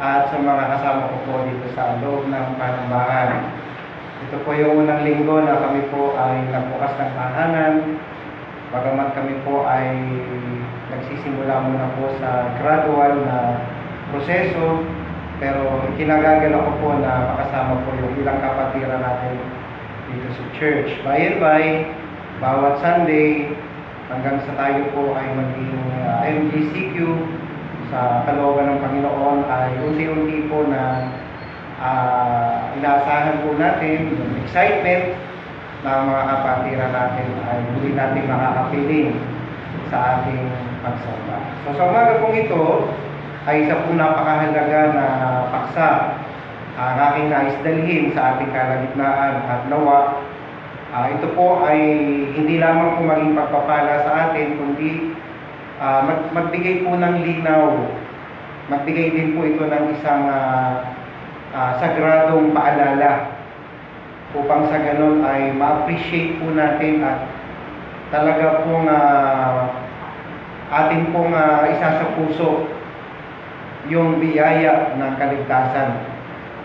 at sa mga kasama ko po dito sa loob ng panambahan. Ito po yung unang linggo na kami po ay nagbukas ng tahanan. Bagamat kami po ay nagsisimula muna po sa gradual na proseso, pero kinagagala ko po na makasama po yung ilang kapatiran natin dito sa church. By and by, bawat Sunday, hanggang sa tayo po ay maging MGCQ sa kalooban ng Panginoon, ay unti-unti po na inaasahan po natin yung excitement na mga kapatiran natin ay muli natin makakapiling sa ating pagsamba. So sa umaga pong ito ay isa pong napakahalaga na paksa ang aking nais dalhin sa ating kalagitnaan at nawa ito po ay hindi lamang po maging pagpapala sa atin, kundi magbigay po ng linaw, magbigay din po ito ng isang sagradong paalala upang sa ganun ay ma-appreciate po natin at talaga pong atin pong isa sa puso yung biyaya ng kaligtasan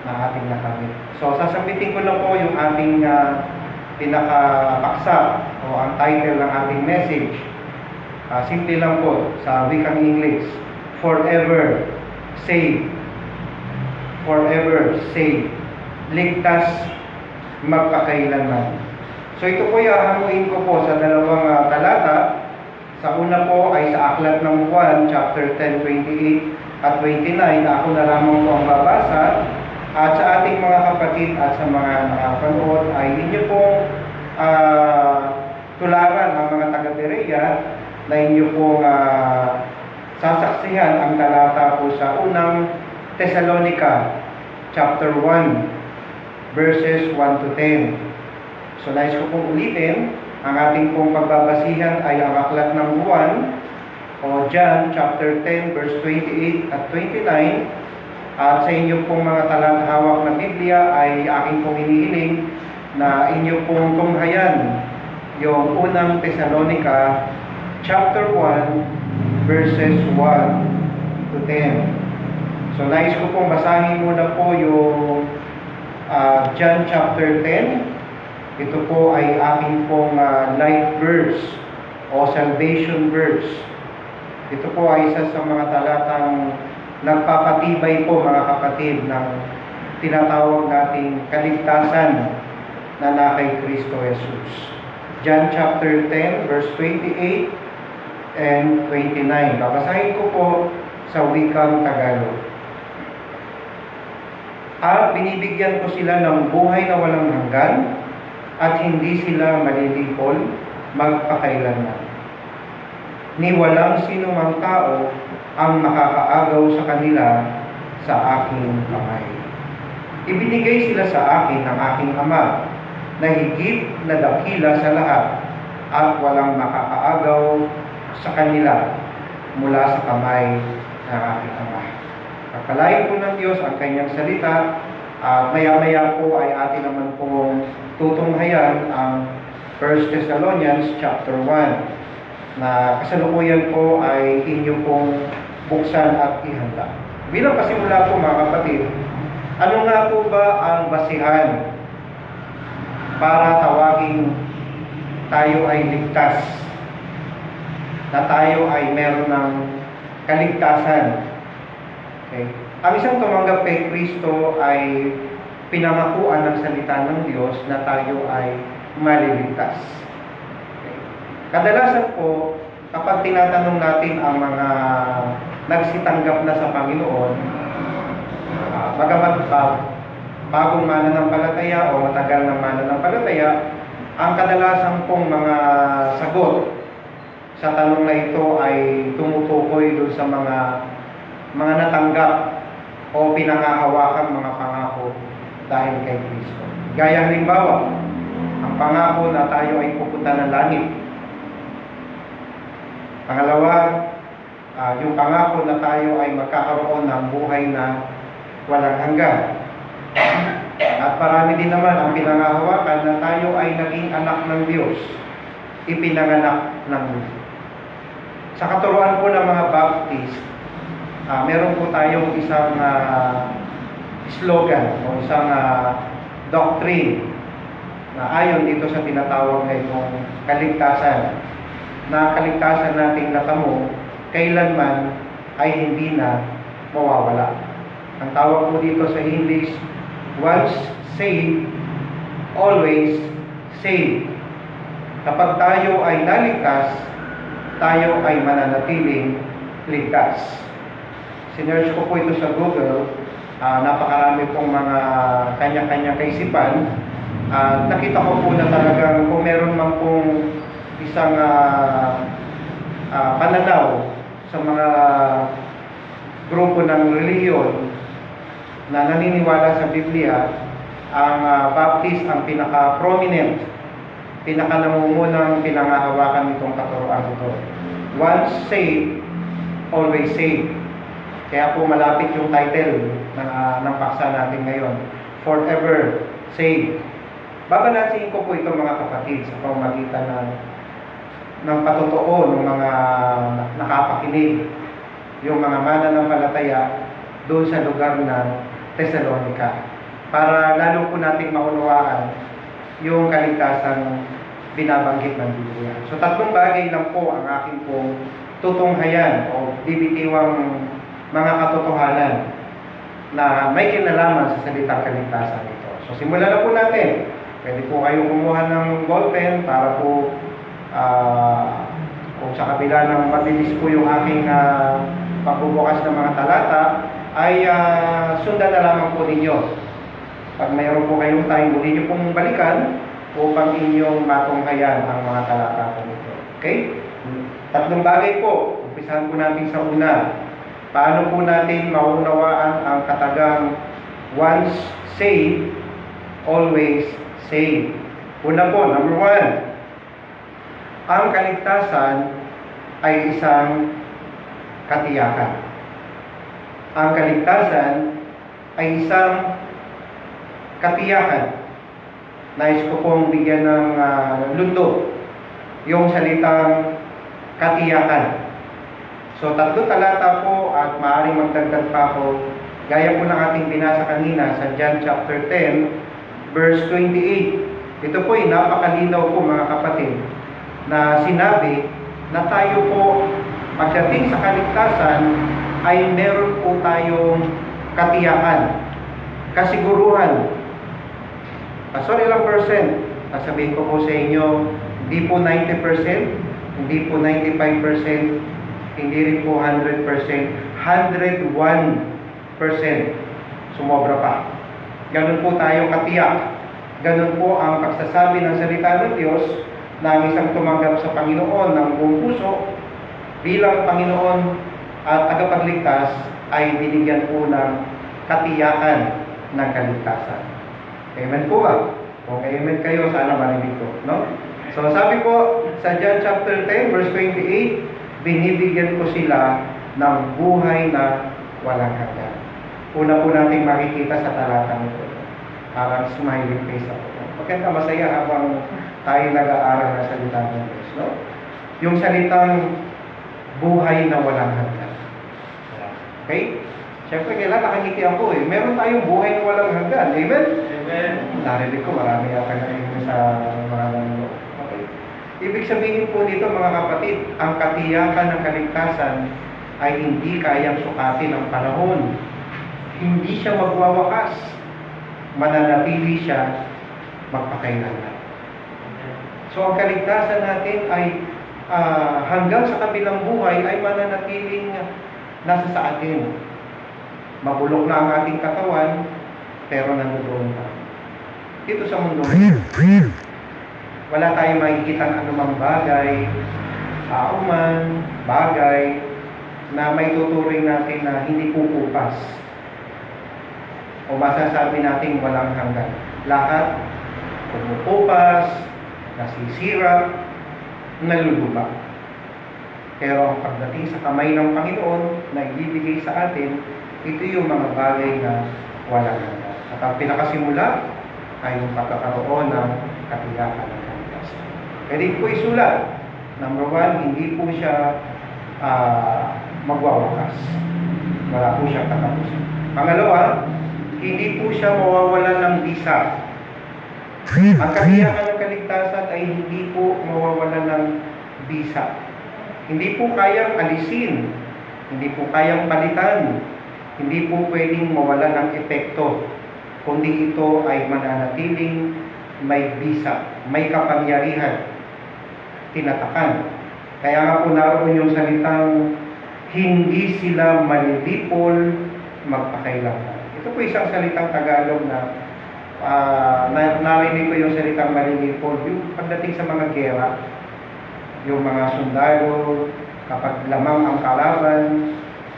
na ating nakamit. So sasabitin ko lang po yung ating pinakapaksa o ang title ng ating message. Simple lang po sa wikang English, forever saved. Forever saved. Ligtas magpakailanman. So ito po yung hahamuin ko po sa dalawang talata. Sa una po ay sa aklat ng Juan, chapter 10, 28 at 29. Ako na lamang po ang babasa. At sa ating mga kapatid at sa mga nakapanood ay inyo pong tularan ang mga taga-Berea na inyo pong sasaksihan ang talata po sa unang Thessalonica chapter 1 verses 1 to 10. So nais ko pong ulitin, ang ating pong pagbabasihan ay ang aklat ng Juan o John chapter 10 verse 28 at 29. At sa inyo pong mga talatahawak na Biblia ay aking pong hinihiling na inyo pong tunghayan yung unang Thessalonica chapter 1 verses 1 to 10. So nais ko pong basahin muna po yung John chapter 10. Ito po ay aking pong life verse o salvation verse. Ito po ay isa sa mga talatang nagpapatibay po mga kapatid ng tinatawag nating kaligtasan na kay Kristo Jesus. John chapter 10 verse 28 and 29. Babasahin ko po sa wikang Tagalog. At binibigyan ko sila ng buhay na walang hanggan at hindi sila malilipol magpakailanman. Ni walang sinumang tao ang makakaagaw sa kanila sa aking kamay. Ibinigay sila sa akin ng aking Ama na higit na dakila sa lahat at walang makakaagaw sa kanila mula sa kamay ng aking Ama. Pagpalain po ng Diyos ang kanyang salita. Maya-maya po ay atin naman pong tutunghayan ang 1 Thessalonians chapter 1 na kasalukuyan po ay inyo pong buksan at ihanda. Bilang pasimula po mga kapatid, ano nga po ba ang basihan para tawagin tayo ay ligtas? Na tayo ay meron ng kaligtasan. Okay? Ang isang tumanggap kay Kristo ay pinangakuan ng salita ng Diyos na tayo ay maliligtas. Okay? Kadalasan po, kapag tinatanong natin ang mga nagsitanggap na sa Panginoon, bagamat bagong mananampalataya o matagal ng mananampalataya, ang kadalasan pong mga sagot sa tanong na ito ay tumutukoy doon sa mga natanggap o pinangahawakang mga pangako dahil kay Kristo. Gaya halimbawa, ang pangako na tayo ay pupunta ng langit. Pangalawa, yung pangako na tayo ay magkakaroon ng buhay na walang hanggan. At marami din naman ang pinangahawakan na tayo ay naging anak ng Diyos, ipinanganak ng Diyos. Sa katuruan po ng mga Baptist, meron po tayong isang slogan o isang doctrine na ayon dito sa tinatawag na itong kaligtasan. Na kaligtasan nating natamo, kailanman ay hindi na mawawala. Ang tawag po dito sa English, once saved, always saved. Kapag tayo ay naligtas, tayo ay mananatiling ligtas. Sinearch ko po ito sa Google, napakarami pong mga kanya-kanya kaisipan. Nakita ko po na talagang kung meron man pong isang pananaw sa mga grupo ng reliyon na naniniwala sa Biblia, ang Baptist ang pinaka-prominent, pinaka-nangungunang pinangahawakan nitong katuroan ito. Once saved, always saved. Kaya po malapit yung title ng paksa natin ngayon, Forever Saved. Babanatsin ko po ito mga kapatid sa pamamagitan ng patotoo ng mga nakapakinig, yung mga mananampalataya doon sa lugar ng Thessalonica, para lalo po nating maunawaan yung kaligtasan binabanggit ng Biblia. So, 3 bagay lang po ang aking pong tutunghayan o bibitiwang mga katotohanan na may kinalaman sa salitang kaligtasan ito. So, simulan na po natin. Pwede po kayong kumuha ng ballpen para po kung sa kabila ng mabilis po yung aking pagbubukas ng mga talata, ay sundan na lamang po ninyo. Pag mayroon po kayong time, muli nyo pong balikan upang inyong matunghayan ang mga talata po nito. Okay? 3 bagay po. Umpisahan po natin sa una. Paano po natin maunawaan ang katagang once saved, always saved? Una po, number 1. Ang kaligtasan ay isang katiyakan. Ang kaligtasan ay isang katiyakan. Nais ko pong bigyan ng lundo yung salitang katiyakan. So, 3 talata po at maaaring magdagdag pa ako. Gaya po ng ating binasa kanina sa John chapter 10, verse 28. Ito po ay napakalinaw po mga kapatid na sinabi na tayo po pagdating sa kaligtasan ay meron po tayong katiyakan, kasiguruhan. Sorry lang percent, sasabihin ko po sa inyo, hindi po 90%, hindi po 95%, hindi rin po 100%, 101%. Sumobra pa. Ganun po tayo katiyak. Ganun po ang pagsasabi ng salita ng Diyos na ang isang tumanggap sa Panginoon ng buong puso bilang Panginoon at tagapagligtas ay binigyan po ng katiyakan ng kaligtasan. Amen po ba? Kung amen kayo, sana marinig ko. No? So sabi po sa John chapter 10 verse 28, binibigyan ko sila ng buhay na walang hanggan. Una po natin makikita sa talata nito. Parang smiling face ako. Maganda, masaya habang tayo nag-aaral na salita ng Diyos. No? Yung salitang buhay na walang hanggan. Okay? Siyempre, kailan nakangiti ako eh. Meron tayong buhay na walang hanggan. Amen? Amen. Narinig ko, marami yata na sa mga nanonood. Okay? Ibig sabihin po dito mga kapatid, ang katiyakan ng kaligtasan ay hindi kayang sukatin ang panahon. Hindi siya magwawakas. Mananatili siya magpakailanman. So ang kaligtasan natin ay hanggang sa kabilang buhay ay mananatiling nasa sa atin. Mabulok na ang ating katawan, pero nandoon pa. Dito sa mundo, wala tayong makikita ng anumang bagay, tao man, bagay, na may tuturing natin na hindi pupupas. O masasabi natin walang hanggan. Lahat, pumupupas, nasisira, naluluba. Pero ang pagdating sa kamay ng Panginoon na ibibigay sa atin, ito yung mga bagay na walang hanggan. At ang pinakasimula ay yung pagkakaroon ng katiyakan ng kaligtasan. Pwede po isulat. Number 1, hindi po siya magwawakas. Wala po siyang katapusan. Pangalawa, hindi po siya mawawalan ng bisa. Ang katiyakan ng kaligtasan ay hindi po mawawalan ng bisa. Hindi po kayang alisin, hindi po kayang palitan, hindi po pwedeng mawala ng epekto, kundi ito ay mananatiling may bisa, may kapangyarihan, tinatakan. Kaya nga po naroon yung salitang hindi sila malilipol magpakailanman. Ito po isang salitang Tagalog na narinig ko yung salitang malilipol. Yung pagdating sa mga gera, yung mga sundalo, kapag lamang ang kalaban,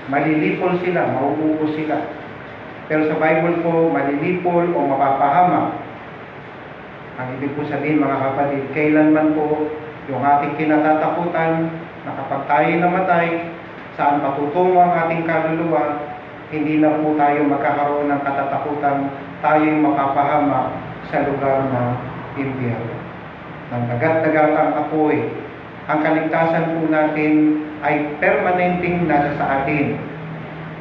malilipol sila, mauubos sila. Pero sa Bible po, malilipol o mapapahamak. Ang ibig po sabihin mga kapatid, kailanman po yung ating kinatatakutan na kapag tayo namatay, saan patutungo ang ating kaluluwa, hindi na po tayo magkakaroon ng katatakutan, tayo'y mapapahamak sa lugar ng impyerno. Nang dagat-dagatang apoy, ang kaligtasan po natin ay permanenteng nasa sa atin.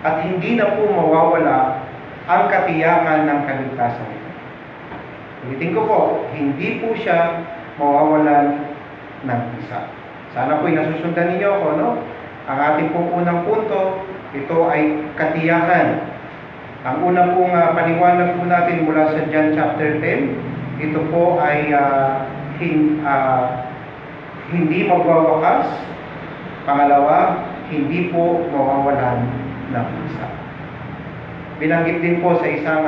At hindi na po mawawala ang katiyakan ng kaligtasan. Ulitin ko po, hindi po siya mawawalan ng isa. Sana po'y nasusundan ninyo ako, no? Ang ating pong unang punto, ito ay katiyakan. Ang unang pong paliwanag po natin mula sa John chapter 10, ito po ay hindi magwawakas. Pangalawa, hindi po mawawalan ng isa. Binanggit din po sa isang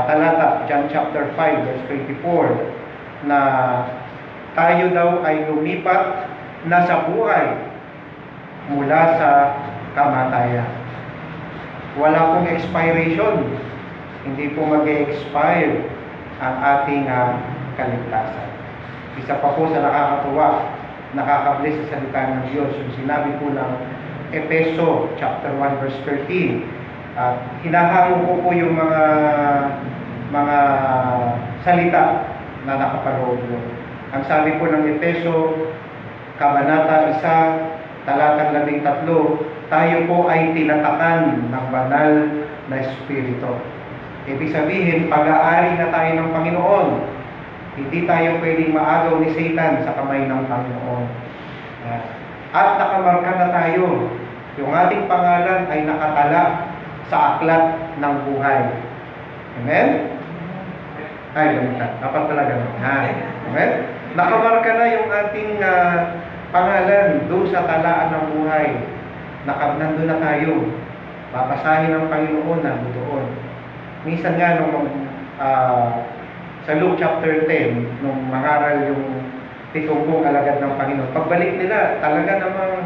talata, John chapter 5, verse 24, na tayo daw ay lumipat na sa buhay mula sa kamatayan. Wala pong expiration. Hindi po mag-expire ang ating kaligtasan. Isa pa po sa nakakatuwa, nakakabless sa salita ng Diyos, yung sinabi po ng Efeso chapter 1 verse 13. At hinahango ko po yung mga salita na nakapaloob doon. Ang sabi po ng Efeso, Kabanata 1, talatang 13, tayo po ay tinatakan ng banal na Espiritu. Ibig sabihin, pag-aari na tayo ng Panginoon. Hindi tayo pwedeng maagaw ni Satan sa kamay ng Panginoon. At nakamarka na tayo. Yung ating pangalan ay nakatala sa aklat ng buhay. Amen? Ay, ganun. Dapat talaga. Amen? Nakamarka na yung ating pangalan doon sa talaan ng buhay. Nandun na tayo. Papasahin ng Panginoon na doon. Minsan nga nung sa Luke chapter 10, nung mangaral yung 70 alagad ng Panginoon, pagbalik nila, talaga namang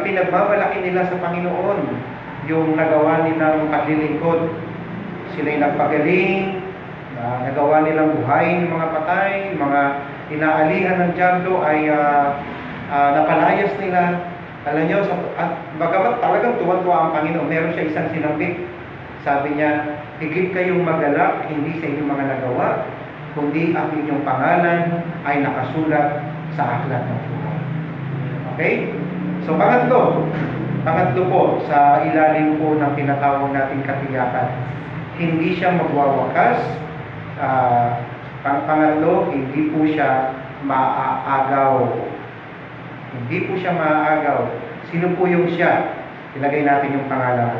ipinagmamalaki nila sa Panginoon yung nagawa nilang paglilingkod. Sila'y nagpagaling, nagawa nilang buhayin yung mga patay, mga inaalihan ng diablo ay napalayas nila. Alam nyo, bagamat talagang tuwan-tuwa ang Panginoon, meron siya isang sinambit. Sabi niya, higit kayong magalak, hindi sa inyong mga nagawa, kundi ang inyong pangalan ay nakasulat sa aklat ng buhay. Okay? So, pangatlo po, sa ilalim po ng tinatawag nating katiyakan, hindi siya magwawakas. Pangatlo, hindi po siya maaagaw. Hindi po siya maaagaw. Sino po yung siya? Ilagay natin yung pangalan.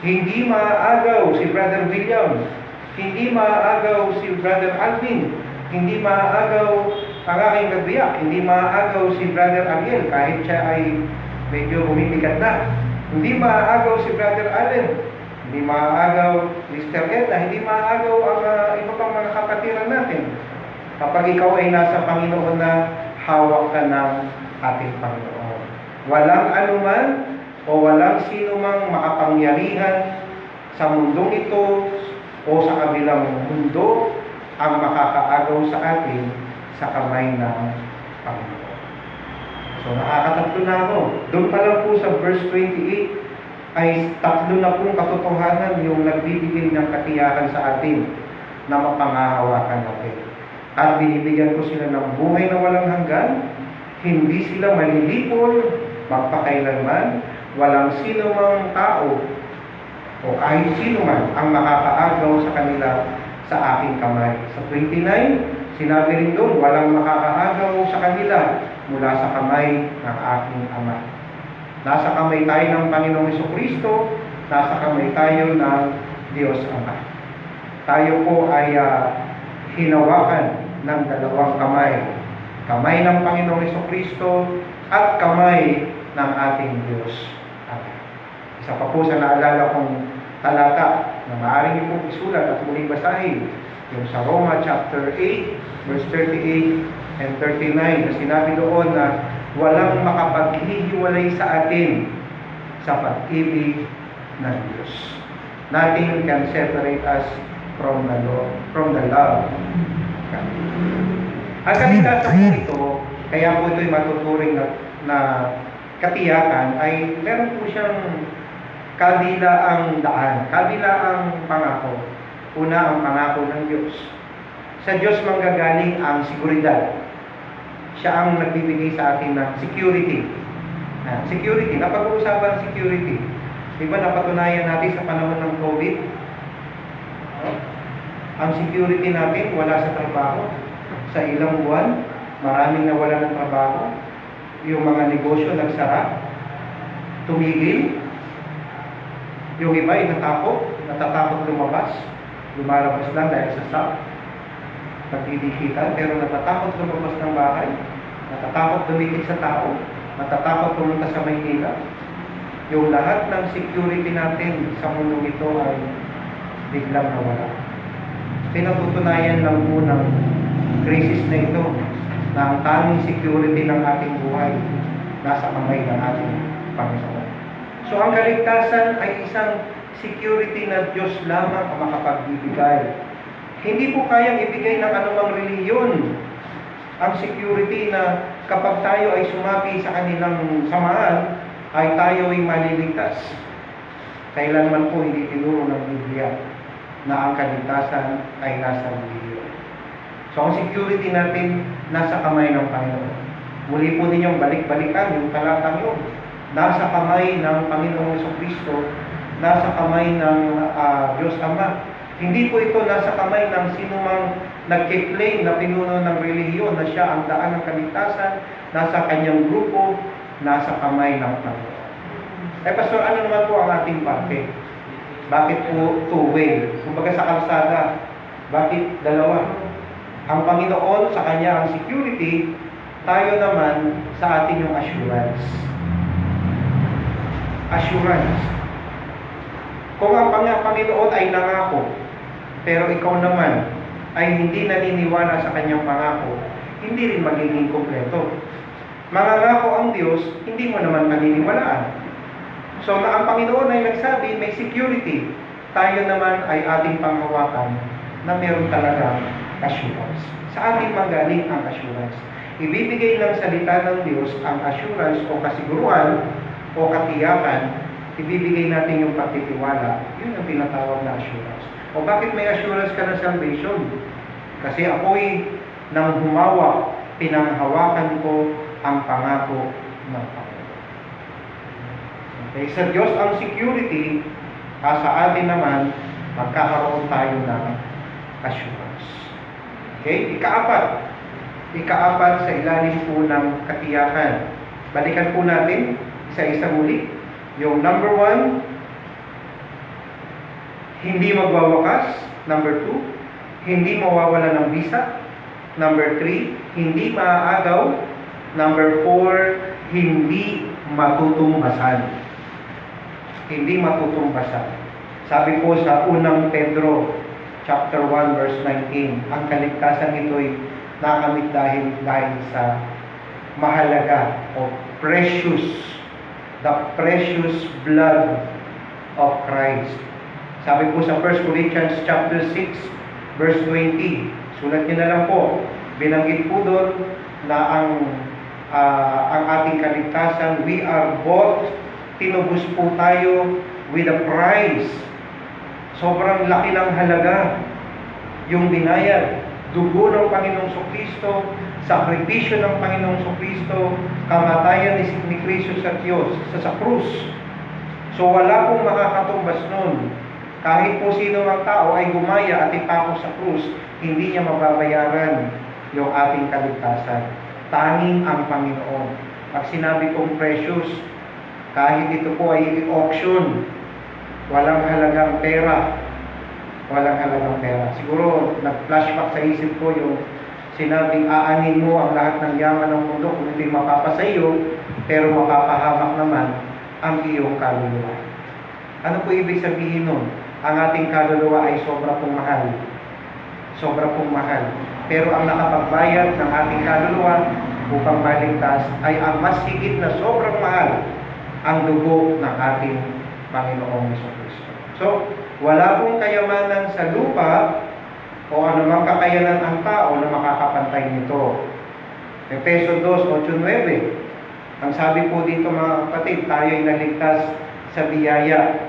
Hindi maaagaw si Brother William. Hindi maaagaw si Brother Alvin. Hindi maaagaw ang aking gabiyak. Hindi maaagaw si Brother Ariel kahit siya ay medyo bumibigat na. Hindi maaagaw si Brother Allen. Hindi maaagaw Mr. Edna. Hindi maaagaw ang iba pang mga kapatiran natin. Kapag ikaw ay nasa Panginoon na, hawak ka ng ating Panginoon. Walang anuman o walang sino mang makapangyarihan sa mundong ito o sa kabilang mundo ang makakaagaw sa atin sa kamay ng Panginoon. So nakakatatlo na ako. Doon pa lang po sa verse 28 ay tatlo na pong katotohanan yung nagbibigay ng katiyakan sa atin na mapangahawakan natin. At binibigyan ko sila ng buhay na walang hanggan, hindi sila malilipol magpakailanman, walang sino mang tao o kahit sino man ang makakaagaw sa kanila sa aking kamay. Sa 29, sinabi rin doon, walang makakaagaw sa kanila mula sa kamay ng aking Ama. Nasa kamay tayo ng Panginoong Jesucristo, nasa kamay tayo ng Diyos Ama. Tayo po ay hinawakan ng dalawang kamay. Kamay ng Panginoong Jesucristo at kamay ng ating Diyos Ama. Isa pa po sa naalala kong talata na maaari niyo po isulat at muling basahin, yung sa Roma chapter 8, verse 38 and 39, na sinabi doon na walang makapaghihiwalay sa atin sa pag-ibig ng Diyos. Nothing can separate us from the love. Ang kaligtasan po ito, kaya po ito'y matuturing na katiyakan, ay meron po siyang kabilaang daan, kabilaang pangako. Una, ang pangako ng Diyos. Sa Diyos manggagaling ang seguridad. Siya ang nagbibigay sa atin ng security. Security, napag-uusapan security. Diba napatunayan natin sa panahon ng COVID? Ang security natin wala sa trabaho. Sa ilang buwan, maraming nawala ng trabaho. Yung mga negosyo nagsara, tumigil. Yung iba ay natatakot lumabas. Lumalabas lang dahil sa staff. Nagdidikitan, pero natatakot lumabas ng bahay. Natatakot dumikit sa tao. Natatakot pumunta sa Maynila. Yung lahat ng security natin sa mundo ito ay biglang nawala. Pinatutunayan lang po ng crisis na ito na ang tanging security ng ating buhay nasa kamay ng ating Panginoon. So ang kaligtasan ay isang security na Diyos lamang ang makapagbibigay. Hindi po kayang ibigay ng anumang reliyon ang security na kapag tayo ay sumapi sa kanilang samahan, ay tayo ay maliligtas. Kailanman po hindi tinuro ng Biblia na ang kaligtasan ay nasa reliyon. So ang security natin nasa kamay ng Panginoon. Muli po ninyong balik-balikan yung talatang yun. Nasa kamay ng Panginoong Jesucristo, nasa kamay ng Diyos Ama. Hindi po ito nasa kamay ng sinumang nagkiklaim na pinuno ng relihiyon na siya ang daan ng kaligtasan, nasa kanyang grupo, nasa kamay ng Panginoon. Pastor, ano naman po ang ating parte? Bakit po two-way? Kumbaga sa kalsada, bakit dalawa? Ang Panginoon sa kanya ang security, tayo naman sa atin yung assurance. Assurance. Kung ang Panginoon ay nangako, pero ikaw naman ay hindi naniniwala sa kanyang pangako, hindi rin magiging kompleto. Mangangako ang Diyos, hindi mo naman paniniwalaan. So, ang Panginoon ay nagsabi, may security. Tayo naman ay ating panghawakan na meron talagang assurance. Sa ating magaling ang assurance. Ibibigay ng salita ng Diyos ang assurance o kasiguruhan o katiyakan, ibibigay natin yung pagtitiwala. Yun ang tinatawag na assurance. O bakit may assurance ka ng salvation? Kasi ako'y nang humawak, pinanghawakan ko ang pangako ng Panginoon. Okay, sa Diyos ang security, sa atin naman, magkakaroon tayo ng assurance. Okay, ikaapat sa ilalim po ng katiyakan. Balikan po natin isa-isa muli. Yung number 1, hindi magwawakas. Number 2, hindi mawawala ng visa. Number 3, hindi maaagaw. Number 4, hindi matutumbasan. Hindi matutumbasan. Sabi po sa unang Pedro, chapter 1, verse 19, ang kaligtasan nito'y nakamit dahil sa mahalaga o precious, the precious blood of Christ. Sabi po sa 1 Corinthians chapter 6, verse 20, sulat niyo na lang po, binanggit po doon na ang ating kaligtasan, we are bought, tinubos po tayo with a price. Sobrang laki ng halaga yung binayad. Dugo ng Panginoong Jesucristo, sakripisyo ng Panginoong Jesucristo, kamatayan ni Kristo sa Diyos, sa krus, So wala pong makakatumbas nun. Kahit po sino ang tao ay gumaya at ipako sa krus, hindi niya mababayaran yung ating kaligtasan. Tanging ang Panginoon. Pag sinabi kong precious, kahit ito po ay auction, walang halagang pera. Walang halagang pera. Siguro, nag-flashback sa isip ko yung sinabing aanin mo ang lahat ng yaman ng mundo kung ito'y mapapasa'yo, pero mapapahamak naman ang iyong kaluluwa. Ano po ibig sabihin nun? Ang ating kaluluwa ay sobra pong mahal. Sobra pong mahal. Pero ang nakapagbayad ng ating kaluluwa upang maligtas ay ang mas higit na sobrang mahal, ang dugo ng ating Panginoong Jesucristo. So, wala pong kayamanan sa lupa o anumang kakayanan ang tao na makakapantay nito. Efeso 2:8-9. Ang sabi po dito mga kapatid, tayo ay naligtas sa biyaya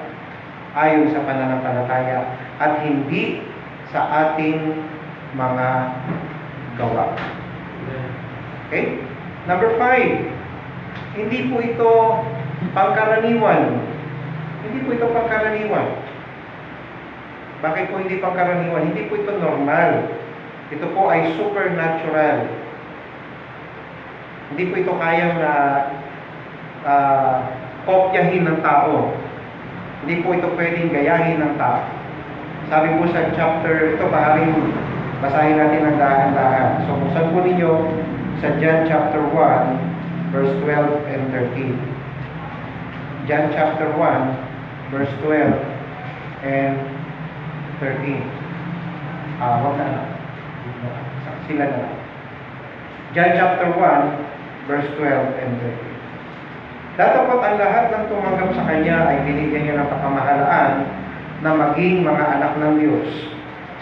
ayon sa pananampalataya at hindi sa ating mga gawa. Okay? Number 5, hindi po ito pangkaraniwan. Hindi po ito pangkaraniwan. Bakit po hindi pangkaraniwan? Hindi po ito normal. Ito po ay supernatural. Hindi po ito kayang kopyahin ng tao. Hindi po ito pwedeng gayahin ng tao. Sabi po sa chapter, ito maaaring basahin natin ng dahan-dahan. So, buksan po ninyo sa John chapter 1, verse 12 and 13. John chapter 1, verse 12 and 13. Wag na lang. Sila na lang. John chapter 1, verse 12 and 13. Datapot ang lahat ng tumanggap sa Kanya ay binigyan niya ng pakamahalaan na maging mga anak ng Diyos.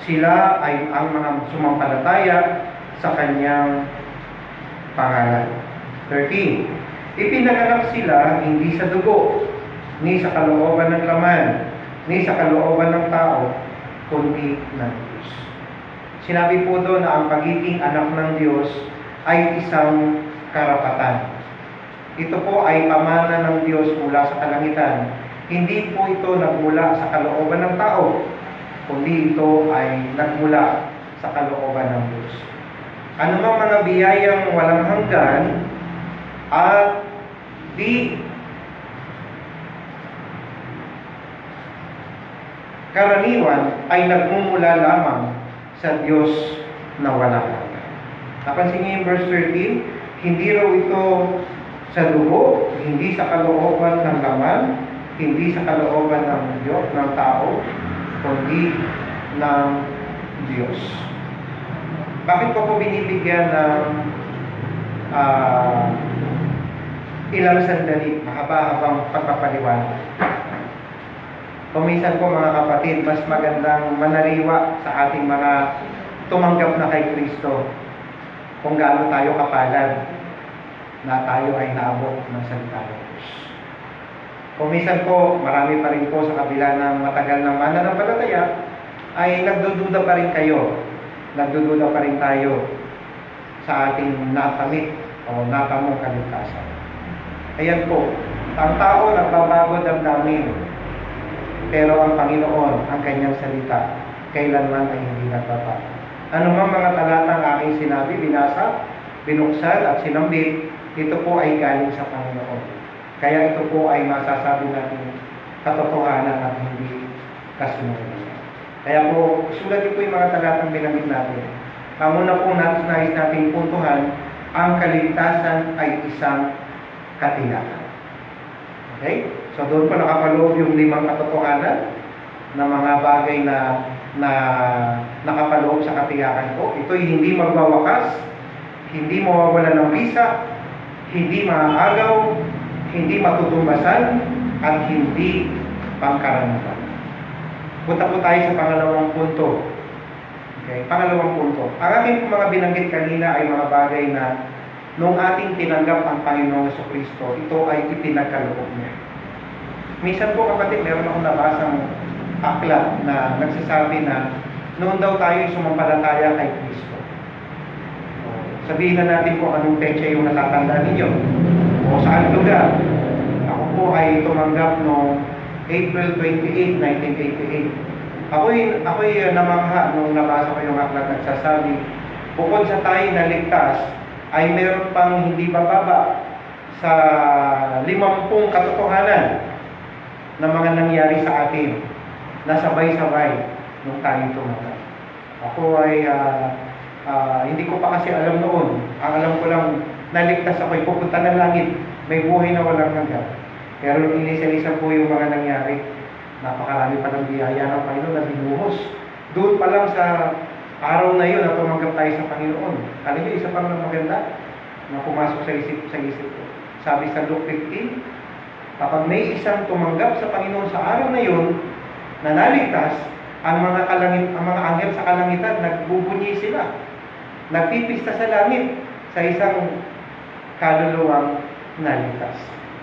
Sila ay ang mga sumampalataya sa Kanyang pangalan. 13. Ipinanganak sila hindi sa dugo, ni sa kalooban ng laman, ni sa kalooban ng tao, kundi ng Diyos. Sinabi po doon na ang pagiging anak ng Diyos ay isang karapatan. Ito po ay pamana ng Diyos mula sa kalangitan. Hindi po ito nagmula sa kalooban ng tao, kundi ito ay nagmula sa kalooban ng Diyos. Ano mang mga biyayang walang hanggan at di karaniwan ay nagmumula lamang sa Diyos na walang hanggan. Napansin niyo yung verse 13? Hindi raw ito sa dugo, hindi sa kalooban ng laman, hindi sa kalooban ng Diyos, ng tao, kundi ng Diyos. Bakit ko po binibigyan ng ilang sandali, mahaba-habang pagpapaliwanag? Kuminsan po mga kapatid, mas magandang manariwa sa ating mga tumanggap na kay Kristo kung gaano tayo kapalad na tayo ay naabot ng salita ng Diyos. Kuminsan po, marami pa rin po sa kabila ng matagal ng mananampalataya, ay nagdududa pa rin kayo. Nagdududa pa rin tayo sa ating nakamit o nakamong kaligtasan. Ayan po, ang tao nagbabago damdamin, pero ang Panginoon, ang kanyang salita, kailanman ay hindi nagbabago. Ano mang mga talatang aking sinabi, binasa, binuksan at sinambit, ito po ay galing sa Panginoon. Kaya ito po ay masasabi natin katotohanan at hindi kasinungalingan. Kaya po, sulat po yung mga talatang binanggit natin. Ang una po nais nating puntuhan, ang kaligtasan ay isang katiyakan. Okay? So doon po nakapaloob yung 5 katotohanan na mga bagay na nakapaloob sa katiyakan ko. Ito'y hindi magwawakas, hindi mawawala ng bisa, hindi maaagaw, hindi matutumbasan, at hindi pangkaraniwan. Punta po tayo sa pangalawang punto. Okay, pangalawang punto. Ang aking mga binanggit kanina ay mga bagay na nung ating tinanggap ang Panginoong Jesucristo, ito ay ipinagkaloob niya. Minsan po kapatid, meron akong nabasang aklat na nagsasabi na noon daw tayo sumampalataya kay Kristo. Sabihin na natin kung anong petsa yung natatanda ninyo o saan lugar. Ako po ay tumanggap noong April 28, 1988. Ako'y namangha nung nabasa ko yung aklat nagsasabi, bukod sa tayo na ligtas, ay meron pang hindi bababa sa 50 katotohanan na mga nangyari sa atin na sabay-sabay nung tayo tumanggap. Ako ay hindi ko pa kasi alam noon. Ang alam ko lang, naligtas ako'y pupunta ng langit, may buhay na walang hanggan. Pero inisa-isa po yung mga nangyari. Napakarami pa ng biyaya ng Panginoon na binuhos. Doon pa lang sa araw na yun na tumanggap tayo sa Panginoon. Alam niyo, isa pang maganda na pumasok sa isip ko. Sabi sa Luke 15, kapag may isang tumanggap sa Panginoon sa araw na yun, na naligtas, ang mga anghel sa kalangitan, nagbubunyi sila. Nagpipista sa langit sa isang kaluluwang naligtas.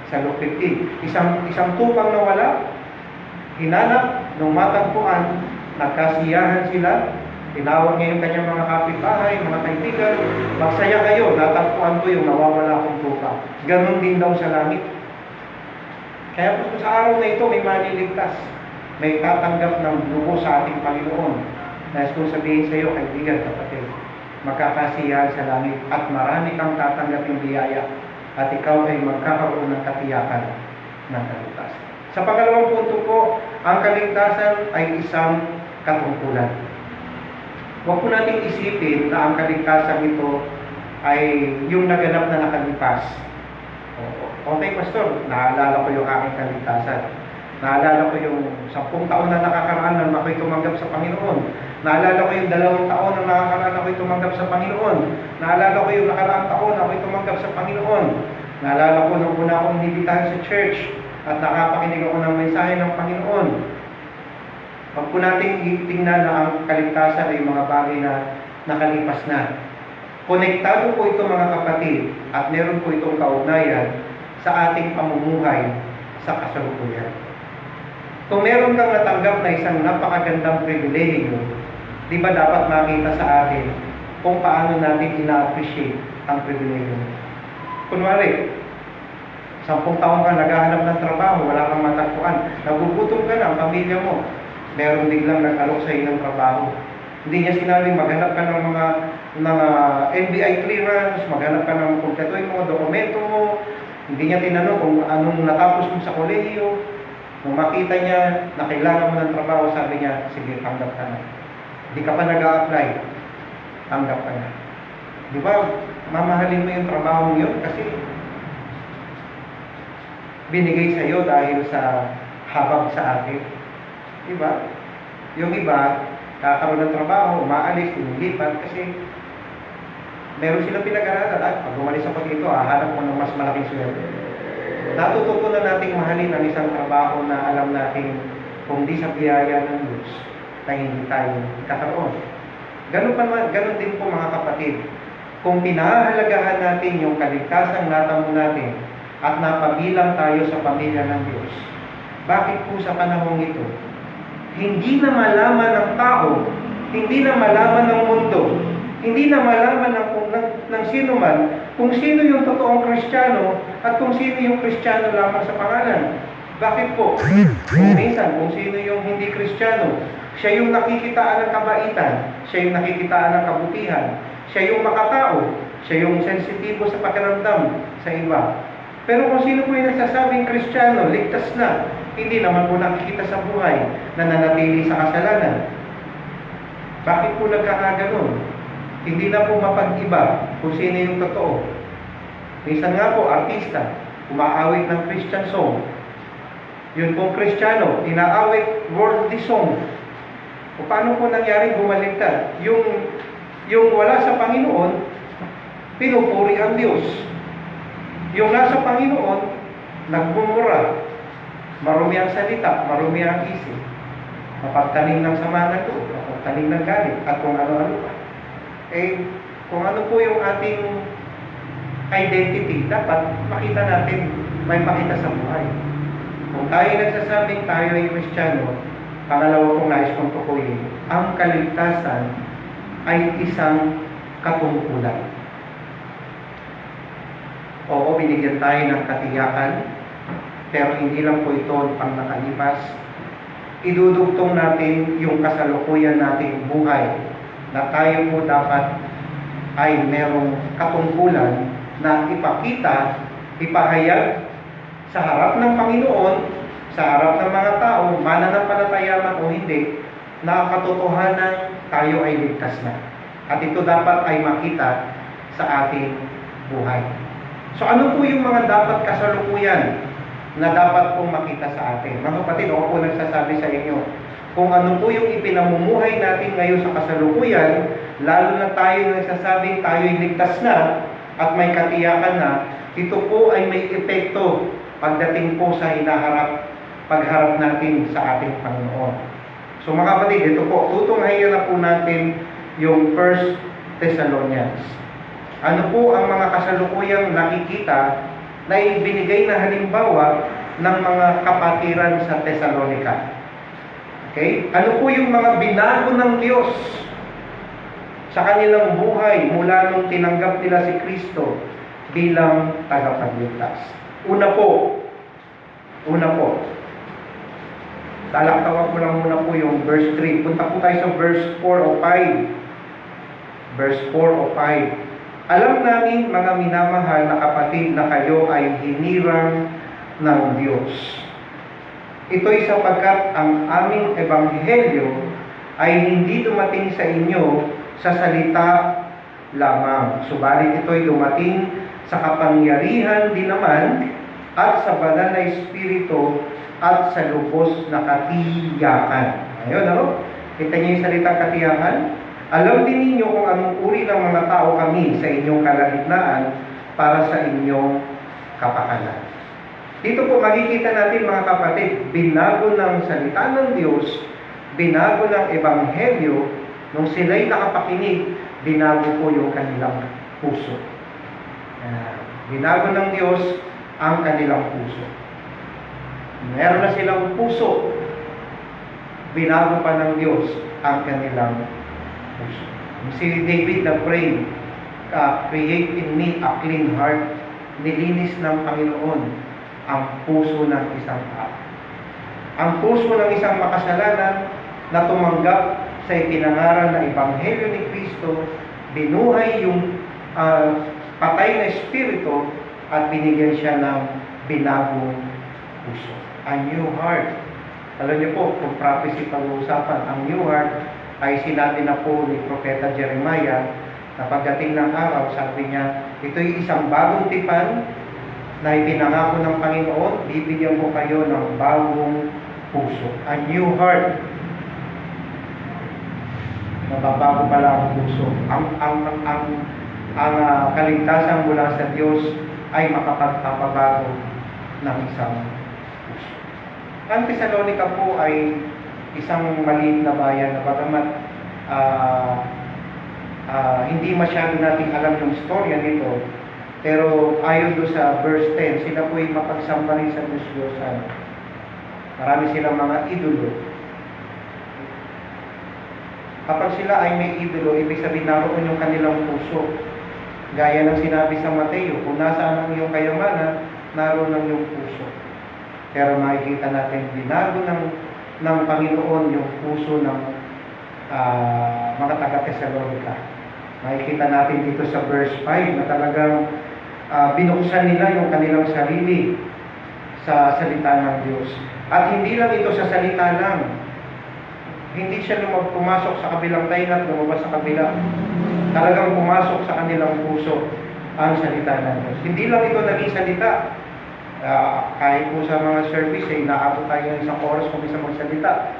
Sa Luke 15, isang tupang nawala, hinanap, nung matagpuan, nagkasiyahan sila, tinawag niya yung kanyang mga kapitbahay, mga kaibigan, magsaya kayo, natagpuan ko yung nawawala kong tupa. Ganon din daw sa langit. Kaya po sa araw na ito, may maliligtas, may tatanggap ng dugo sa ating Panginoon. Nais kong sabihin sa iyo, kaibigan, kapatid, magkakasiyahan sa langit at marami kang tatanggap yung biyaya at ikaw ay magkakaroon ng katiyakan ng kaligtasan. Sa pangalawang punto po, ang kaligtasan ay isang katungkulan. Huwag po nating isipin na ang kaligtasan ito ay yung naganap na nakalipas. Okay, Pastor, naalala ko yung aking kaligtasan. Naalala ko yung 10 taon na nakakaraan nang ako'y tumanggap sa Panginoon. Naalala ko yung 2 taon na nakakaraan ako'y tumanggap sa Panginoon. Naalala ko yung nakaraang taon na ako'y tumanggap sa Panginoon. Naalala ko nung una akong inibitahan sa church at nakapakinig ako ng mensahe ng Panginoon. Huwag po natin tingnan na ang kaligtasan ay mga bagay na nakalipas na. Konektado po ito mga kapatid at meron po itong kaugnayan sa ating pamumuhay sa kasalukuyan. Kung meron kang natanggap na isang napakagandang pribilehiyo, di ba dapat makita sa atin kung paano natin ina-appreciate ang pribilehiyo? Kunwari, 10 taon ka naghahanap ng trabaho, wala kang matagpuan, nagugutom ka na, ang pamilya mo, meron biglang nag-alok sa iyo ng trabaho. Hindi niya sinabing maghanap ka ng mga NBI clearance, maghanap ka ng kumpletuhin mo, dokumento mo. Hindi niya tinanong kung anong natapos mo sa kolehiyo. Nung makita niya na kailangan mo ng trabaho, sabi niya, sige, tanggap ka na. Hindi ka pa nag-a-apply, tanggap ka na. Di ba, mamahalin mo yung trabaho yun kasi binigay sa iyo dahil sa habag sa atin. Di ba? Yung iba, kakaroon ng trabaho, umaalis, inilipat kasi meron silang pinag-aralan. At pag umalis ako dito, hanap ko ng mas malaking sweldo. Natututunan nating mahalin ang isang trabaho na alam natin kung di sa biyaya ng Diyos na hindi tayo kakaroon. Ganun din po mga kapatid. Kung pinahahalagahan natin yung kaligtasang natamo natin at napabilang tayo sa pamilya ng Diyos, bakit po sa panahong ito, hindi na malaman ng tao, hindi na malaman ng mundo, hindi na malaman ng sino man kung sino yung totoong Kristiyano at kung sino yung Kristiyano lamang sa pangalan. Bakit po? Kung minsan, kung sino yung hindi Kristiyano, siya yung nakikitaan ng kabaitan, siya yung nakikitaan ng kabutihan, siya yung makatao, siya yung sensitibo sa pakiramdam sa iba. Pero kung sino po yung nagsasabing Kristiyano, ligtas na, hindi naman po nakikita sa buhay na nanatili sa kasalanan. Bakit po nagkakaganon? Hindi na po mapag-iba kung sino yung totoo. Minsan nga po, artista, umaawit ng Christian song. Yun pong Kristiyano, inaawit worldly song. O paano po nangyari bumaligtad? Yung wala sa Panginoon, pinupuri ang Diyos. Yung nasa Panginoon, nagbumura. Marumi ang salita, marumi ang isip. Mapagtanim ng sama ng loob, mapagtanim ng galit, at kung ano-ano pa. Kung ano po yung ating identity, dapat makita natin, may makita sa buhay. Kung tayo nagsasabing tayo ay Kristiyano, pangalawa kong nais kong tukuyin, ang kaligtasan ay isang katungkulan. Oo, binigyan tayo ng katiyakan pero hindi lang po ito pang nakalipas. Idudugtong natin yung kasalukuyan nating buhay na tayo po dapat ay merong katungkulan na ipakita, ipahayag sa harap ng Panginoon, sa harap ng mga tao, mananampalataya man o hindi, na katotohanan tayo ay ligtas na. At ito dapat ay makita sa ating buhay. So ano po yung mga dapat kasalukuyan na dapat pong makita sa atin? Mga kapatid, ako po nagsasabi sa inyo, kung ano po yung ipinamumuhay natin ngayon sa kasalukuyan, lalo na tayo nagsasabing tayo'y ligtas na at may katiyakan na, ito po ay may epekto pagdating po sa pagharap natin sa ating Panginoon. So mga kapatid, ito po, tutunghayan na po natin yung 1 Thessalonians. Ano po ang mga kasalukuyang nakikita na ibinigay na halimbawa ng mga kapatiran sa Thessalonica? Okay? Ano po yung mga binago ng Diyos sa kanilang buhay mula nung tinanggap nila si Kristo bilang tagapagligtas? Una po, talaktawan ko lang muna po yung verse 3. Punta po tayo sa verse 4 o 5. Verse 4 o 5. Alam namin, mga minamahal na kapatid, na kayo ay hinirang ng Diyos. Ito'y sapagkat ang aming ebanghelyo ay hindi dumating sa inyo sa salita lamang. Subalit ito'y dumating sa kapangyarihan din naman at sa banal na Espiritu at sa lubos na katiyakan. Ayun, ano? Kita niyo yung salita katiyakan? Alam din ninyo kung anong uri ng mga tao kami sa inyong kalagitnaan para sa inyong kapakanan. Dito po makikita natin, mga kapatid, binago ng salita ng Diyos, binago ng ebanghelyo, nung sila'y nakapakinig, binago po yung kanilang puso. Binago ng Diyos ang kanilang puso. Meron na silang puso, binago pa ng Diyos ang kanilang puso. Si David nag-pray, create in me a clean heart. Nilinis ng Panginoon ang puso ng isang tao. Ang puso ng isang makasalanan na tumanggap sa ipinangaral na ebanghelyo ni Kristo, binuhay yung patay na espiritu at binigyan siya ng binagong puso. A new heart. Alam niyo po, kung prophecy pag-uusapan, ang new heart ay sinabi na po ni Propeta Jeremiah na pagdating ng araw, sabi niya, ito'y isang bagong tipan na ipinangako ng Panginoon, bibigyan ko kayo ng bagong puso. A new heart. Mababago pala ang puso. Ang kaligtasan mula sa Diyos ay makapagpapabago ng isang puso. Ang Thessalonica po ay isang maliit na bayan na bagamat hindi masyado nating alam yung storya nito, pero ayon doon sa verse 10, sila po ay mapagsamba rin sa Diyos-Diyosan. Marami silang mga idolo. Kapag sila ay may idolo, ibig sabihin naroon yung kanilang puso. Gaya ng sinabi sa Mateo, kung nasaan ang iyong kayamanan, naroon ang iyong puso. Pero makikita natin, binago ng Panginoon yung puso ng mga taga-Thessalonica. Makikita natin dito sa verse 5 na talagang binuksan nila yung kanilang sarili sa salita ng Diyos. At hindi lang ito sa salita lang. Hindi siya pumasok sa kabilang tainga at lumabas sa kabila. Talagang pumasok sa kanilang puso ang salita ng Diyos. Hindi lang ito naging salita. Kahit po sa mga service, inaabot tayo ng isang oras kung isa magsalita.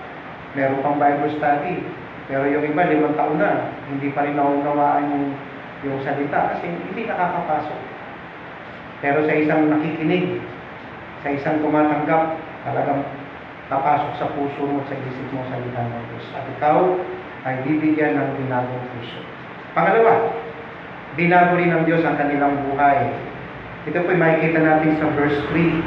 Meron pang Bible study. Pero yung iba, 5 taon na, hindi pa rin naunawaan yung salita kasi hindi nakakapasok. Pero sa isang nakikinig, sa isang tumatanggap, talagang napasok sa puso mo, sa isip mo, salita ng Diyos. At ikaw ay bibigyan ng binagong puso. Pangalawa, binago rin ng Diyos ang kanilang buhay. Ito po'y makikita natin sa verse 3.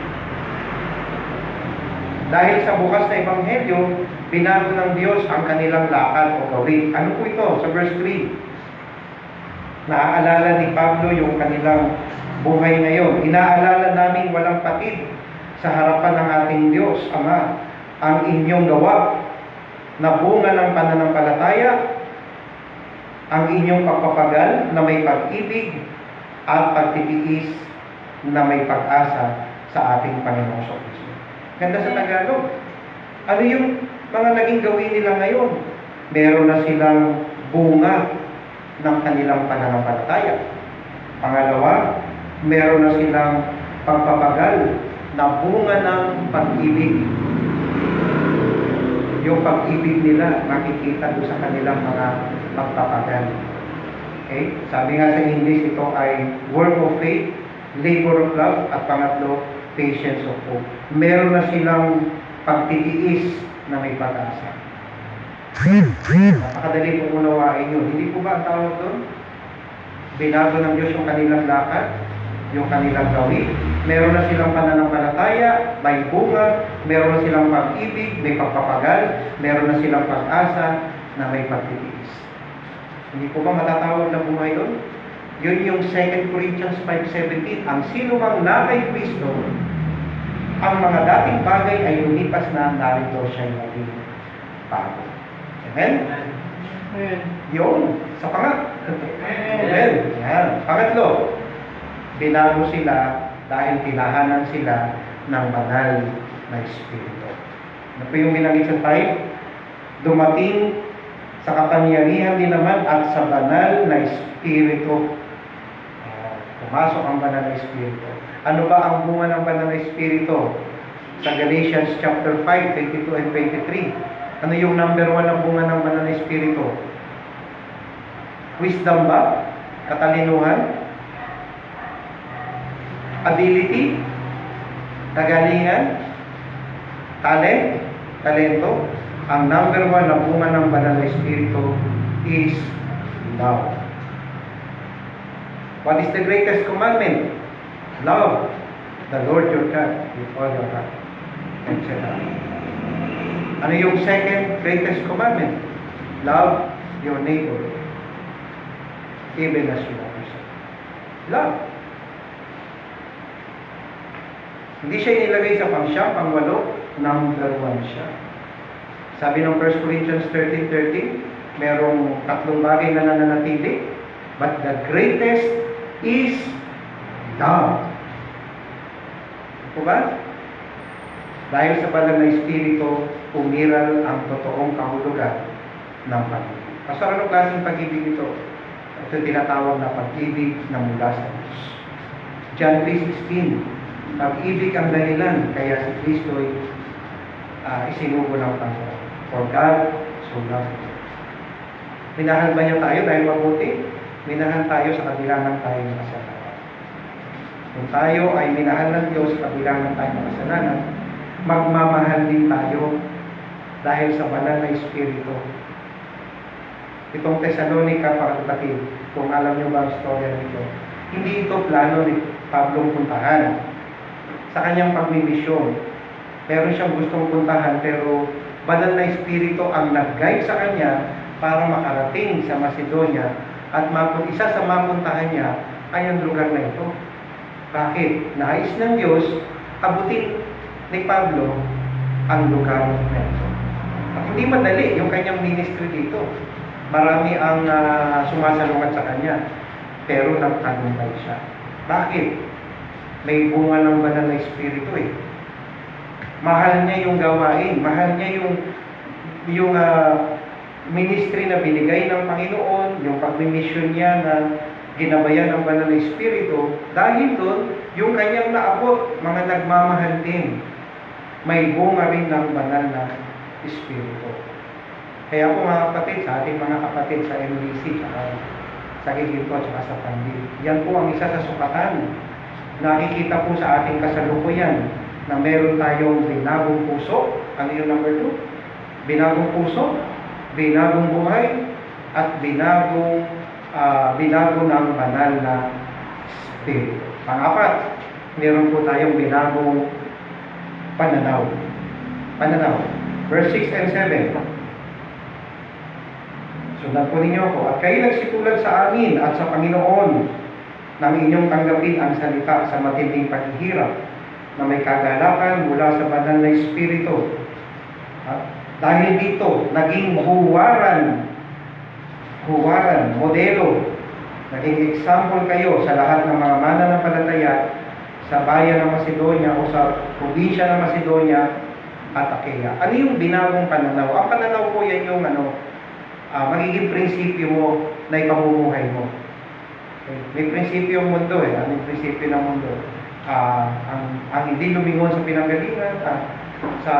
Dahil sa bukas na ebanghelyo, binago ng Diyos ang kanilang lakad o gawin. Ano po ito? Sa verse 3. Naaalala ni Pablo yung kanilang buhay ngayon. Inaalala namin walang patid sa harapan ng ating Diyos, Ama, ang inyong gawa na bunga ng pananampalataya, ang inyong pagpapagal na may pag-ibig at pagtitiis na may pag-asa sa ating Panginoong Kristo. Ganda sa Tagalog. Ano yung mga naging gawin nila ngayon? Meron na silang bunga ng kanilang pananampalataya. Pangalawa, meron na silang pagpapagal na bunga ng pag-ibig. Yung pag-ibig nila makikita doon sa kanilang mga pagpapagal. Okay? Sabi nga sa English, ito ay work of faith, labor of love, at pangatlo, patience of hope. Meron na silang pagtitiis na may pag-asa. Napakadali po unawain yun. Hindi po ba ang tawag doon? Binago ng Diyos yung kanilang lakad, yung kanilang gawin. Meron na silang pananampalataya, may bunga, meron na silang pag-ibig, may pagpapagal, meron na silang pag-asa na may pagtitiis. Hindi po ba matatawag na buhay yun? Yun yung 2 Corinthians 5:17. Ang sino mang na kay Kristo, ang mga dating bagay ay lumipas na, narito siya'y naging bago. Amen? Amen. Yun, sa pangat. Amen. Yan. Pangatlo, binago sila dahil tinahanan sila ng banal na Espiritu. Ano po yung binanggit sa tayo? Dumating sa kapangyarihan din naman at sa banal na Espiritu. Pumasok ang banal na Espiritu. Ano ba ang bunga ng banal na Espiritu? Sa Galatians chapter 5, 22 and 23. Ano yung number 1 na bunga ng banal na Espiritu? Wisdom ba? Katalinuhan? Ability? Kagalingan? Talento? Ang number 1 na bunga ng banal na Espiritu is love. What is the greatest commandment? Love the Lord your God with all your heart, etc. Ano yung second greatest commandment? Love your neighbor even as you love yourself. Love. Hindi siya inilagay sa pang-siyam, pang-walo, number 1 siya. Sabi ng 1 Corinthians 13:13, merong tatlong bagay na nananatili, but the greatest is love. Diba? Dahil sa banal na Espiritu, umiral ang totoong kahulugan ng pag-ibig. Pastor, anong klaseng pag-ibig ito? Ito tinatawag na pag-ibig na mula sa Diyos. John 3:16, pag-ibig ang dahilan, kaya si Kristo ay isinugo ng Panginoon. For God so loved the world. Minahal ba niya tayo dahil mabuti? Minahal tayo sa kabila ng tayo makasalanan. Kung tayo ay minahal ng Diyos sa kabila ng tayo makasalanan, magmamahal din tayo dahil sa banal na Espiritu. Itong Thessalonica, kapatid, kung alam niyo ba ang storya nito, hindi ito plano ni Pablo puntahan sa kanyang pagmimisyon. Meron siyang gustong puntahan, pero banal na Espiritu ang nag-guide sa kanya para makarating sa Macedonia at isa sa mapuntahan niya ay ang lugar na ito. Bakit? Nais ng Diyos abutin ni Pablo ang lugar na ito. At hindi madali yung kanyang ministry dito. Marami ang sumasalungat sa kanya, pero nagtagumpay siya. Bakit? May bunga ng banal na Espiritu eh. Mahal niya yung gawain, mahal niya yung ministry na binigay ng Panginoon, yung pagmimisyon niya na ginabayan ng banal na Espiritu. Dahil doon, yung kanyang naabot, mga nagmamahal din. May bunga rin ng banal na Espiritu. Kaya po mga kapatid, sa ating mga kapatid sa MDC, sa Giginto at sa Pandil, yan po ang isa sa sukatan. Nakikita po sa ating kasalukuyan na meron tayong binagong puso. Ano yung number 2? Binagong puso, binagong buhay, at binago ng banal na Espiritu. Pang-apat, meron po tayong binagong pananaw. Verse 6 and 7. Sundan po ninyo ako. At kayo nagsikulan sa amin at sa Panginoon nang inyong tanggapin ang salita sa matinding paghihirap na may kagalakan mula sa banal na Espiritu. Dahil dito, naging huwaran, modelo, naging example kayo sa lahat ng mga mananampalataya sa bayan ng Macedonia o sa probinsya ng Macedonia at Achaia. Ano yung binagong pananaw? Ang pananaw ko yan yung magiging prinsipyo mo na ipamumuhay mo. Okay. May prinsipyo ang mundo Ano yung prinsipyo ng mundo? Ang hindi lumingon sa pinanggalingan, sa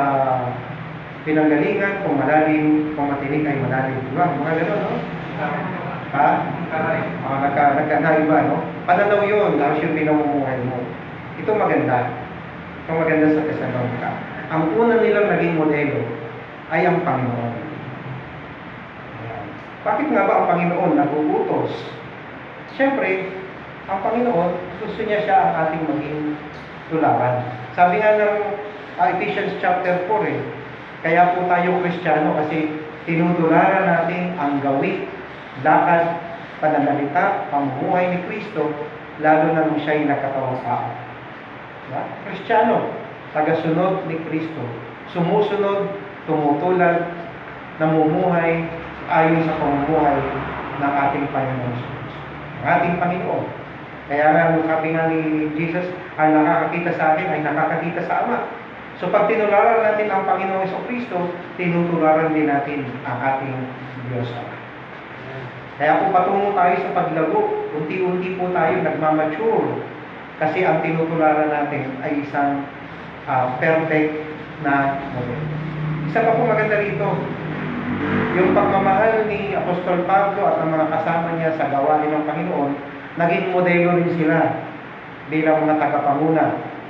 pinanggalingan, kung malalim, kung matinig ay malalim. Diba? Mga gano'n, no? Nagkaiba, no? Pananaw yun, tapos yung pinamumuhay mo. Ito maganda. Ito maganda sa Thessalonica. Ang una nilang naging modelo ay ang Panginoon. Ayan. Bakit nga ba ang Panginoon nagugutos? Siyempre, ang Panginoon, gusto niya siya ang ating maging tularan. Sabi nga ng Ephesians chapter 4, kaya po tayo Kristiyano kasi tinutularan natin ang gawin, lakad, pananalita, pamumuhay ni Kristo, lalo na nung siya'y nagkatawang tao. Diba? Kristiyano, tagasunod ni Kristo, sumusunod, tumutulad, namumuhay ayon sa pamumuhay ng ating Panginoon, ng ating Panginoon. Kaya nga, sabi nga ni Jesus, ang nakakakita sa akin ay nakakakita sa Ama. So pag tinularan natin ang Panginoong Kristo, tinutularan din natin ang ating Diyos Ama. Kaya kung patungo tayo sa paglago, unti-unti po tayo nagmamature. Kasi ang tinutularan natin ay isang perfect na model. Isa pa po maganda rito, yung pagmamahal ni Apostol Pablo at ang mga kasama niya sa gawain ng Panginoon, naging modelo rin sila bilang mga tagapanguna,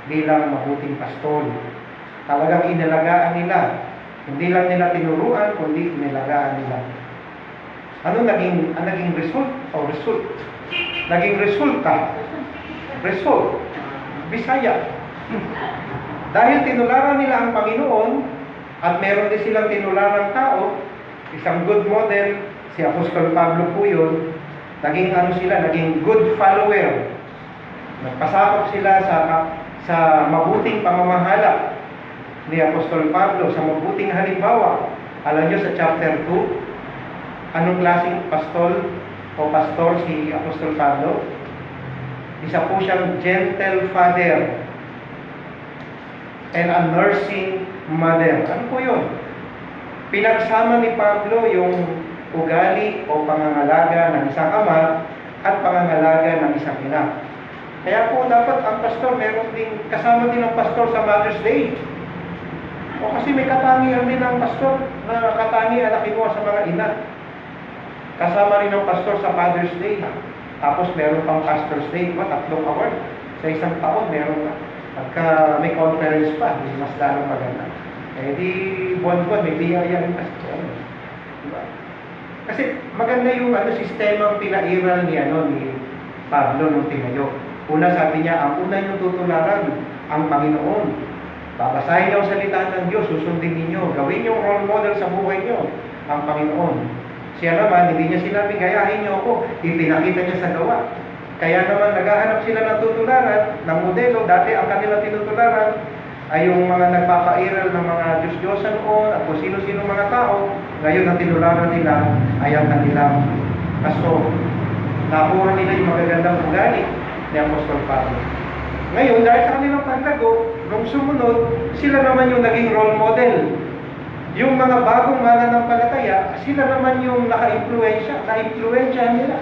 bilang mabuting pastol. Talagang inalagaan nila. Hindi lang nila tinuruan, kundi inalagaan nila. Ano naging result? Naging resulta. Result. Bisaya. Dahil tinularan nila ang Panginoon at meron din silang tinularang tao, isang good model, si Apostol Pablo po yun, naging good follower. Nagpasakop sila sa mabuting pamamahala ni Apostol Pablo, sa mabuting halimbawa. Alam nyo sa chapter 2, anong klaseng pastor si Apostol Pablo? Isa po siyang gentle father and a nursing mother. Ano po yun? Pinagsama ni Pablo yung ugali o pangangalaga ng isang ama at pangangalaga ng isang ina. Kaya po dapat ang pastor, kasama din ang pastor sa Mother's Day. O kasi may katangian din ang pastor na katangian na kinuha sa mga ina. Kasama rin ang pastor sa Father's Day. Tapos meron pang Pastor's Day, 3 award. Sa isang taon meron pa. Pagka may conference pa, mas lalong maganda. Eh di buwan-buwan may biyaya rin pastor. Diba? Kasi maganda yung sistemang pinairal ni Pablo nung tinayo. Una sabi niya, ang una niyong tutularan, ang Panginoon. Babasahin niyo ang salita ng Diyos, susundin ninyo, gawin niyong role model sa buhay niyo, ang Panginoon. Siya naman, hindi niya sinabi, gayahin niyo ako, ipinakita niya sa gawa. Kaya naman, naghahanap sila ng tutularan, ng modelo. Dati ang kanilang tinutularan ay yung mga nagpapairal ng mga Diyos-Diyosan noon at kung sino-sino mga tao. Ngayon, ang tinularan nila ay ang kanilang pastor. Nakuha nila yung magagandang ugali ni Apostol Pablo. Ngayon, dahil sa kanilang paglago, nung sumunod, sila naman yung naging role model. Yung mga bagong mananampalataya, sila naman yung na-influensya nila.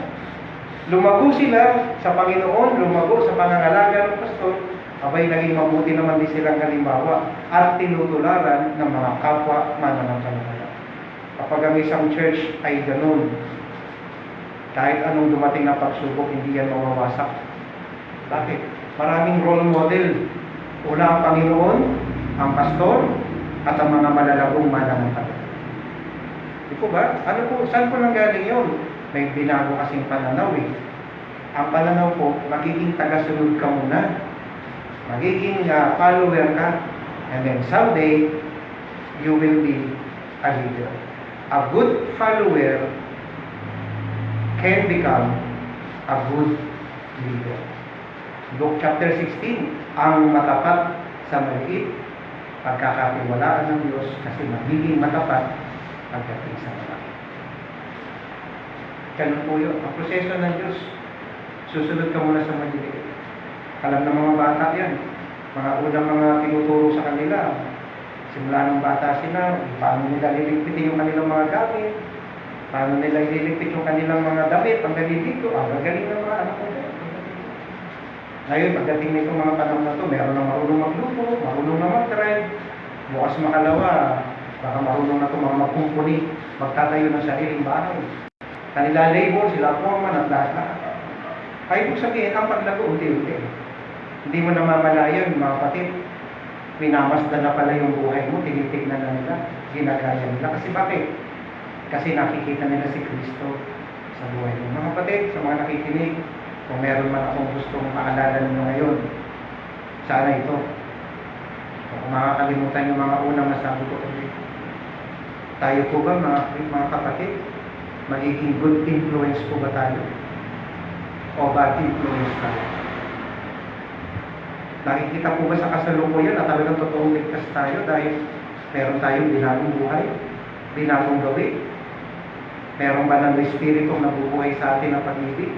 Lumago sila sa Panginoon, lumago sa pangangalaga ng pastor, abay naging mabuti naman din silang halimbawa at tinutularan ng mga kapwa mananampalataya. Kapag ang isang church ay ganun, kahit anong dumating na pagsubok, hindi yan mawawasak. Bakit? Maraming role model. Una ang Panginoon, ang pastor, at ang mga malalagong mananampalataya. Di po ba? Saan po nanggaling yun? May binago kasing pananaw eh. Ang pananaw po, magiging tagasunod ka muna. Magiging follower ka. And then someday, you will be a leader. A good follower can become a good leader. Luke chapter 16, ang matapat sa maliit, pagkakatiwalaan ng Diyos kasi magiging matapat pagdating sa malaki. Ganun po yun. Ang proseso ng Diyos, susunod ka muna sa maliliit. Alam ng mga bata yan. Mga unang mga tinuturo sa kanila. Simula ng bata sila, paano nila liligpitin yung kanilang mga gamit, paano nila ililigpit yung kanilang mga damit, pagdating dito, gagaling ng mga anak ko. Ngayon, pagdating nito mga panahon na ito, meron na marunong magluto, marunong na mag-drive, bukas makalawa, baka marunong na ito mga magkumpuni, magtatayo ng sariling bahay. Kanila labor, sila foreman at lahat-lahat. Ay, ibig sabihin, ang paglago, unti-unti. Hindi mo namamalayan, mga kapatid, minamasdan na pala yung buhay mo, tinitignan na nila, ginagaya nila. Kasi bakit? Kasi nakikita nila si Kristo sa buhay mo. Mga kapatid, sa mga nakikinig, kung meron man akong gustong maalala ninyo ngayon, sana ito. Kung makakalimutan yung mga unang nasabi ko ulit. Tayo po ba, mga kapatid, magiging good influence po ba tayo? O bad influence tayo? Nakikita po ba sa kasalukuyan na talagang totoong ligtas tayo dahil meron tayong binagong buhay, binagong gawin? Meron ba ng Espiritu na bubuhay sa atin ng pag-ibig?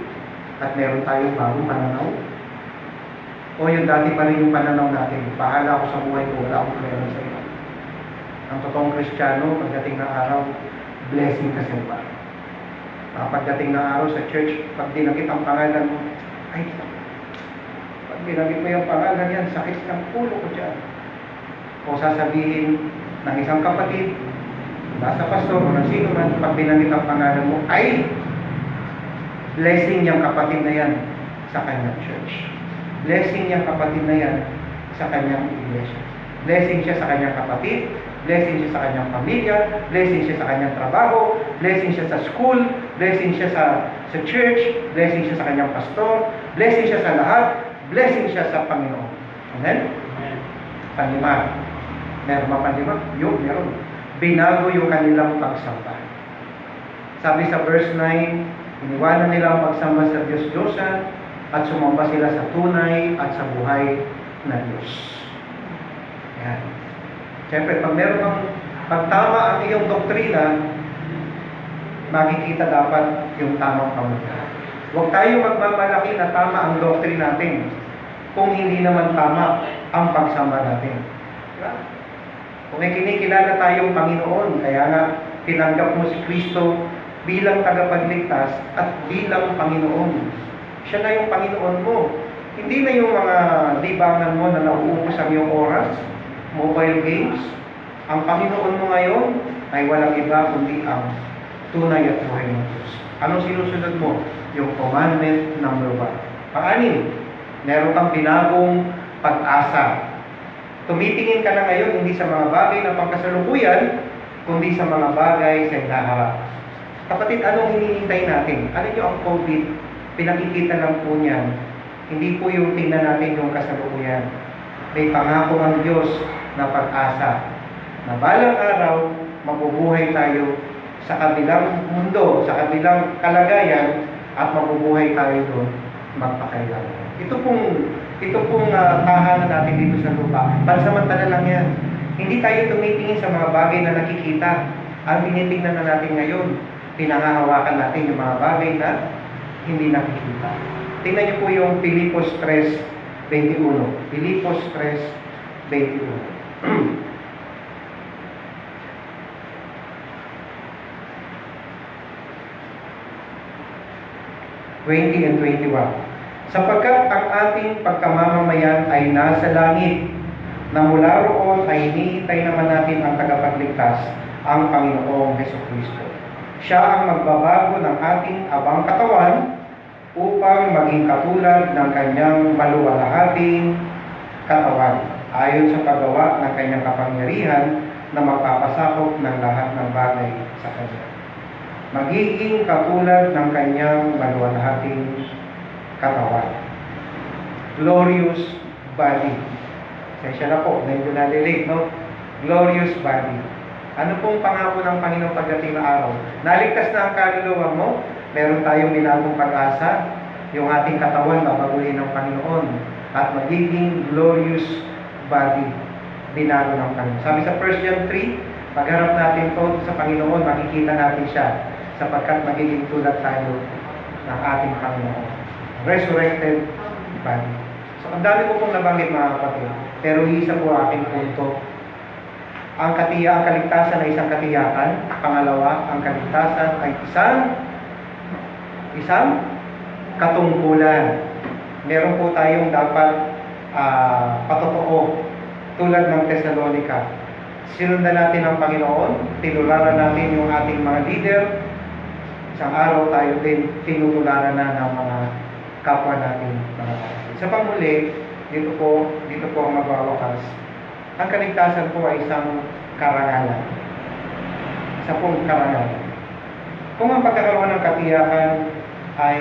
At meron tayong bagong pananaw? O yung dati pa rin yung pananaw natin, bahala ako sa buhay ko, wala akong meron sa iyo. Ang totoong Kristiyano, pagdating ng araw, blessing kasi ba? Pagdating ng araw sa church, pag dinakit ang pangalan mo, ay, pag binagit mo yung pangalan yan, sakit ng ulo ko dyan. O sasabihin ng isang kapatid, nasa pastor o ng sino man, pag binagit ang pangalan mo, ay, blessing niyang kapatid na yan sa kanyang church. Blessing niyang kapatid na yan sa kanyang iglesia. Blessing siya sa kanyang kapatid, blessing siya sa kanyang pamilya, blessing siya sa kanyang trabaho, blessing siya sa school, blessing siya sa church, blessing siya sa kanyang pastor, blessing siya sa lahat, blessing siya sa Panginoon. Amen? Amen. Panlima. Meron ba panlima? Yun, meron. Binago yung kanilang pagsamba. Sabi sa verse 9, iniwanan nila ang pagsamba sa Diyos-Diyosan at sumamba sila sa tunay at sa buhay na Diyos. Yan. Siyempre, pag tama ang iyong doktrina, makikita dapat yung tamang pamumuhay. Huwag tayo magmamalaki na tama ang doktrina natin kung hindi naman tama ang pagsamba natin. Diba? Kung may kinikilala tayong Panginoon, kaya nga tinanggap mo si Kristo bilang tagapagligtas at bilang Panginoon. Siya na yung Panginoon mo. Hindi na yung mga libangan mo na nauubos ang iyong oras, mobile games. Ang Panginoon mo ngayon ay walang iba kundi ang tunay at buhay ng Diyos. Anong sinusunod mo? Yung commandment number 1. Pang-anim, meron kang binagong pag-asa. Tumitingin ka na ngayon hindi sa mga bagay na pangkasalukuyan, kundi sa mga bagay sa hinaharap. Kapatid, anong hinihintay natin? Ano nyo ang COVID? Pinakikita lang po niyan. Hindi po yung tingnan natin yung kasalukuyan. May pangako ang Diyos na pag-asa. Na balang araw, mabubuhay tayo sa kabilang mundo, sa kabilang kalagayan, at mabubuhay tayo doon magpakailangan. Ito pong tahanan natin dito sa lupa. Pansamantala lang yan. Hindi tayo tumitingin sa mga bagay na nakikita. Ang tinitingnan na natin ngayon, pinangahawakan natin yung mga bagay na hindi nakikita. Tingnan niyo po yung Filipos 3:21. Filipos 3:21. 20 and 21. Sapagkat ang ating pagkamamamayan ay nasa langit, na mula roon ay hinihintay naman natin ang tagapagligtas, ang Panginoong Hesukristo. Siya ang magbabago ng ating abang katawan upang maging katulad ng kanyang maluwalhating katawan, ayon sa paggawa ng kanyang kapangyarihan na magpapasakop ng lahat ng bagay sa kanya. Magiging katulad ng kanyang maluwalhating katawan. Glorious body. Sensya na po, medyo nalilate, no? Glorious body. Ano pong pangako ng Panginoon pagdating na araw? Naligtas na ang kaluluwa mo, meron tayong binagong pag-asa, yung ating katawan babaguhin ng Panginoon, at magiging glorious body, binago ng Panginoon. Sabi sa 1 John 3, pagharap natin to sa Panginoon, makikita natin siya sapagkat magiging tulad tayo ng ating Panginoon. Resurrected body. So, ang dami ko pong nabanggit mga kapatid, pero isa po aking punto. Ang kaligtasan ay isang katiyakan. Pangalawa, ang kaligtasan ay isang katungkulan. Meron po tayong dapat patotoo tulad ng Thessalonica. Sinundan natin ang Panginoon, tinularan natin yung ating mga leader. Isang araw tayo din tinutularan na ng mga kapwa natin. Sa panghuli, dito po ang magwawakas. Ang kaligtasan po ay isang karangalan. Isa pong karangalan. Kung ang pagkakaroon ng katiyakan ay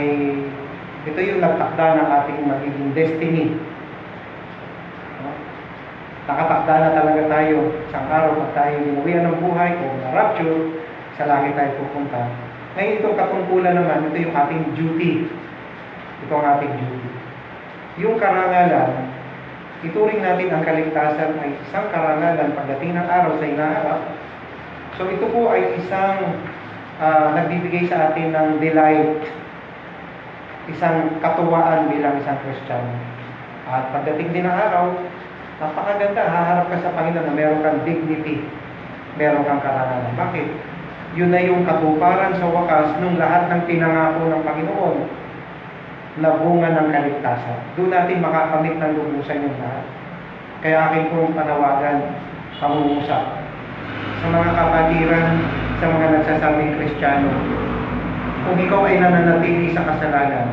ito yung nagtakda ng ating magiging destiny. Nakatakda na talaga tayo. Isang araw pag tayo inuwian ng buhay o na-rapture, sa langit tayo pupunta. Ngayon itong katungkulan naman, ito yung ating duty. Ito ang ating duty. Yung karangalan, ituring natin ang kaligtasan ay isang karangalan pagdating ng araw sa inaharap. So ito po ay isang nagbibigay sa atin ng delight, isang katuwaan bilang isang Kristiyano. At pagdating din ng araw, napakaganda, haharap ka sa Panginoon na meron kang dignity, meron kang karangalan. Bakit? Yun na yung katuparan sa wakas ng lahat ng pinangako ng Panginoon na bunga ng kaligtasan. Doon natin makakamit ng lubusan yung lahat. Kaya aking pong panawagan, pangungusap sa mga kapatiran, sa mga nagsasabing Kristiyano, kung ikaw ay nananatili sa kasalanan,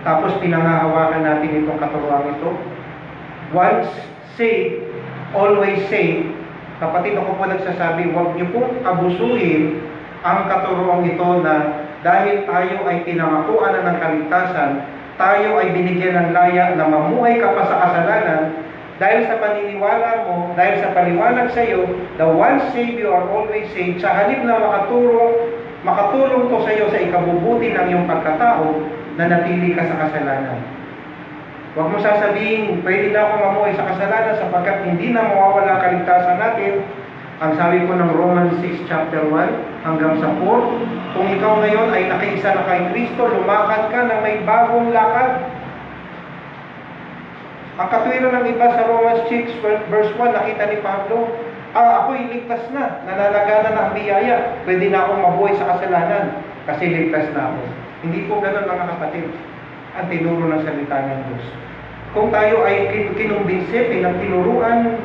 tapos pinangahawakan natin itong katuruan ito, once saved, always saved. Kapatid, ako po nagsasabi, huwag niyo pong abusuhin ang katuruan ito na dahil tayo ay pinangakuan na ng kaligtasan, tayo ay binigyan ng laya na mamuhay ka pa sa kasalanan dahil sa paniniwala mo, dahil sa paliwanag sa iyo, the once saved you are always saved. Sa halip na makatulong to sa iyo sa ikabubuti ng iyong pagkatao, na natili ka sa kasalanan. Huwag mo sasabihin, pwede na ako mamuhay sa kasalanan sapagkat hindi na mawawala ang kaligtasan natin. Ang sabi po ng Romans 6 chapter 1 hanggang sa 4, kung ikaw ngayon ay nakiisa na kay Kristo, lumakad ka na may bagong lakad. Ang katwiran ng iba sa Romans 6 verse 1, nakita ni Pablo, ako'y ligtas na, nananagana na ang biyaya, pwede na akong mabuhay sa kasalanan kasi ligtas na ako. Hindi po ganun mga kapatid ang tinuro ng salita ng Diyos. Kung tayo ay kinumbinse, pinagtinuruan,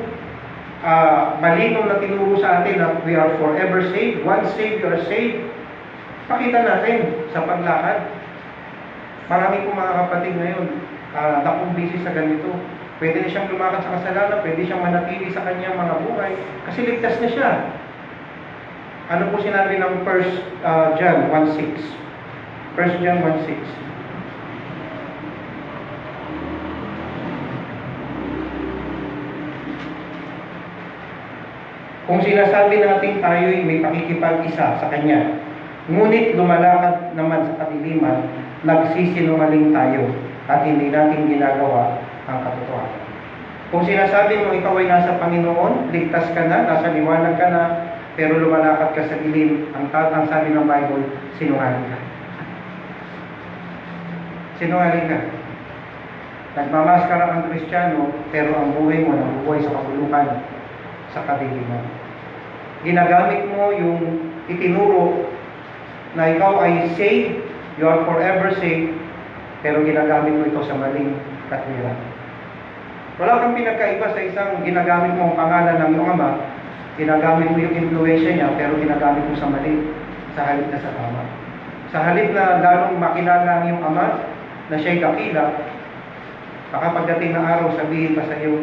malinaw na tinuro sa atin na we are forever saved, once saved, you are saved, pakita natin sa paglakad. Marami po mga kapatid ngayon, nakumbisi sa ganito. Pwede na siyang lumakad sa kasalanan, pwede siyang manatili sa kanyang mga buhay, kasi ligtas na siya. Ano po sinabi ng 1 John 1:6? 1 John 1:6. Kung sinasabi natin tayo'y may pakikipag-isa sa Kanya, ngunit lumalakad naman sa kadiliman, nagsisinungaling tayo at hindi natin ginagawa ang katotohanan. Kung sinasabi mo ikaw ay nasa Panginoon, ligtas ka na, nasa liwanag ka na, pero lumalakad ka sa dilim, ang sabi ng Bible, sinungaling ka. Sinungaling ka. Nagmamaskara ang Kristiyano, pero ang buhay mo nabubuhay sa kabulukan, sa kadiliman. Ginagamit mo yung itinuro na ikaw ay saved, you are forever saved, pero ginagamit mo ito sa maling katwiran. Wala kang pinagkaiba sa isang ginagamit mo ang pangalan ng iyong ama, ginagamit mo yung influensya niya, pero ginagamit mo sa mali, sa halip na sa tama. Sa halip na lalong makilala ang iyong ama, na siya'y dakila, baka pagdating ng araw, sabihin pa sa iyo,